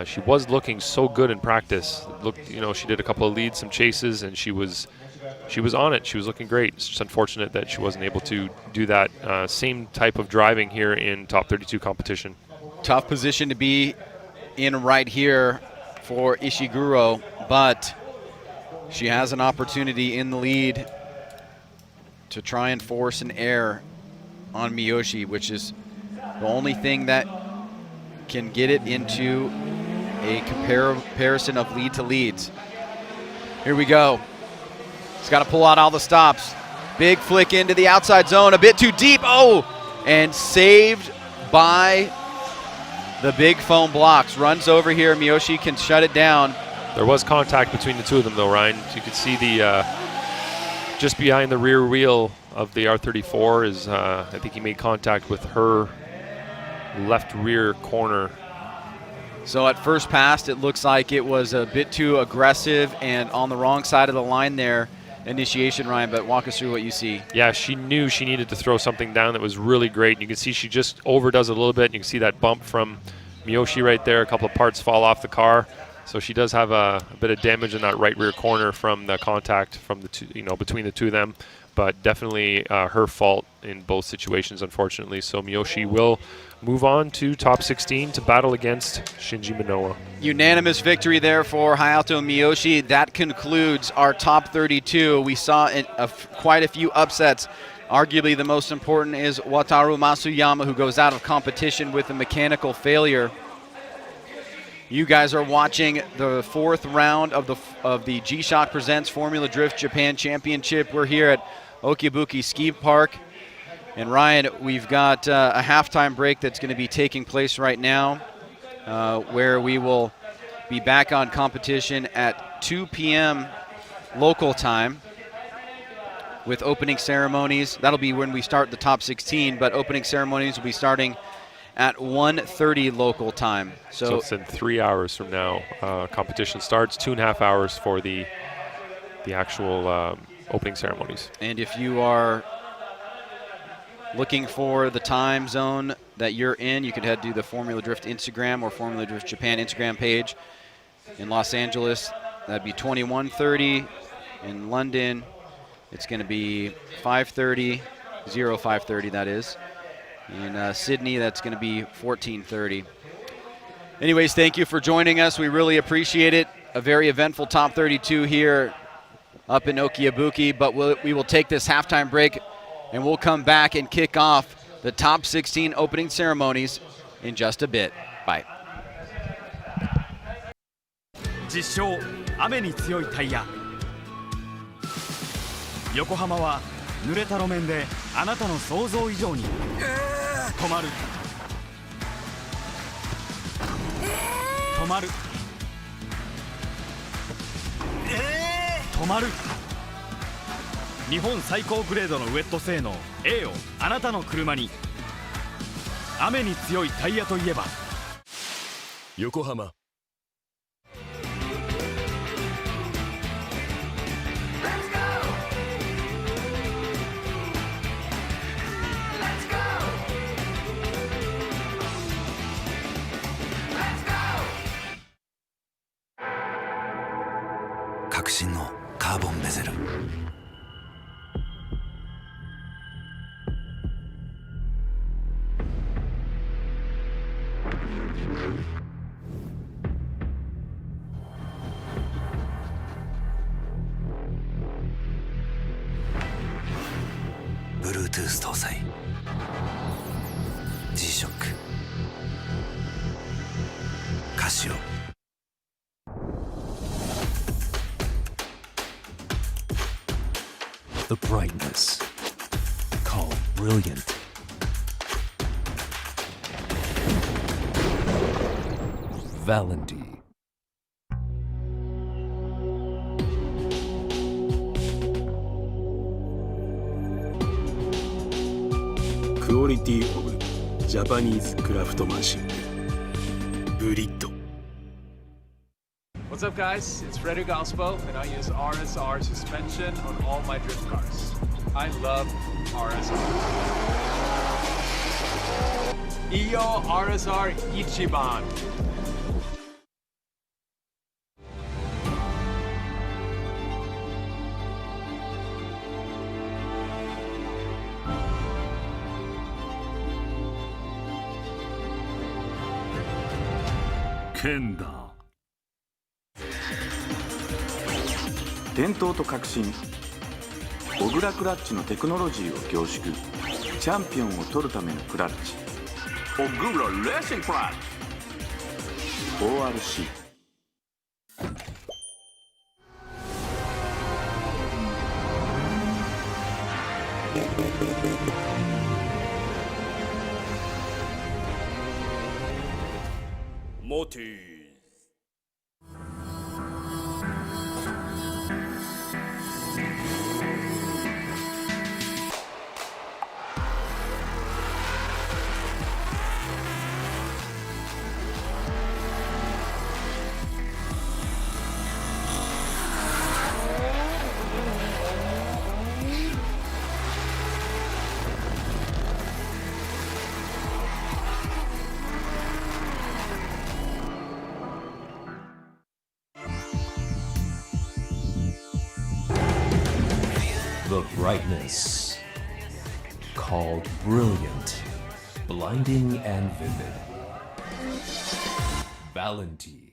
She was looking so good in practice. She did a couple of leads, some chases, and she was on it. She was looking great. It's just unfortunate that she wasn't able to do that same type of driving here in top 32 competition. Tough position to be in right here for Ishiguro, but she has an opportunity in the lead to try and force an error on Miyoshi, which is the only thing that can get it into a comparison of lead to leads. Here we go. He's got to pull out all the stops. Big flick into the outside zone, a bit too deep. Oh, and saved by the big foam blocks. Runs over here. Miyoshi can shut it down. There was contact between the two of them, though, Ryan. You could see the just behind the rear wheel of the R34 is, I think he made contact with her left rear corner. So at first pass, it looks like it was a bit too aggressive and on the wrong side of the line there, initiation, Ryan, but walk us through what you see. Yeah, she knew she needed to throw something down that was really great. You can see she just overdoes it a little bit. You can see that bump from Miyoshi right there. A couple of parts fall off the car. So she does have a bit of damage in that right rear corner from the contact from the two, between the two of them. But definitely her fault in both situations, unfortunately. So Miyoshi will move on to top 16 to battle against Shinji Minowa. Unanimous victory there for Hayato Miyoshi. That concludes our top 32. We saw quite a few upsets. Arguably the most important is Wataru Masuyama, who goes out of competition with a mechanical failure. You guys are watching the fourth round of the G-Shock Presents Formula Drift Japan Championship. We're here at OKUIBUKI Ski Park. And Ryan, we've got a halftime break that's going to be taking place right now, where we will be back on competition at 2 p.m. local time with opening ceremonies. That'll be when we start the top 16, but opening ceremonies will be starting at 1:30 local time. So it's in 3 hours from now. Competition starts, 2.5 hours for the actual opening ceremonies. And if you are looking for the time zone that you're in, you can head to the Formula Drift Instagram or Formula Drift Japan Instagram page. In Los Angeles, that'd be 21:30. In London, it's going to be 5:30, 05:30 that is. In Sydney, that's going to be 14:30. Anyways, thank you for joining us. We really appreciate it. A very eventful Top 32 here up in OKUIBUKI, but we will take this halftime break and we'll come back and kick off the Top 16 opening ceremonies in just a bit. Bye. 実証雨に強いタイヤ。横浜は濡れた路面であなたの想像以上に止まる止まる止まる。日本最高グレードのウェット性能 A をあなたの車に。雨に強いタイヤといえば横浜。革新のカーボンベゼル。Bluetooth 搭載 G-SHOCK カシオ。The brightness called brilliant. Valenti. Quality of Japanese craftsmanship. Brilliant. What's up, guys? It's Frederick Ospo, and I use RSR suspension on all my drift cars. I love RSR. Iyo RSR Ichiban. Kenda. 伝統と革新小倉クラッチのテクノロジーを凝縮。チャンピオンを取るためのクラッチ。小倉レーシングクラッチ ORC。 モティ。The brightness called brilliant, blinding and vivid. Valenti.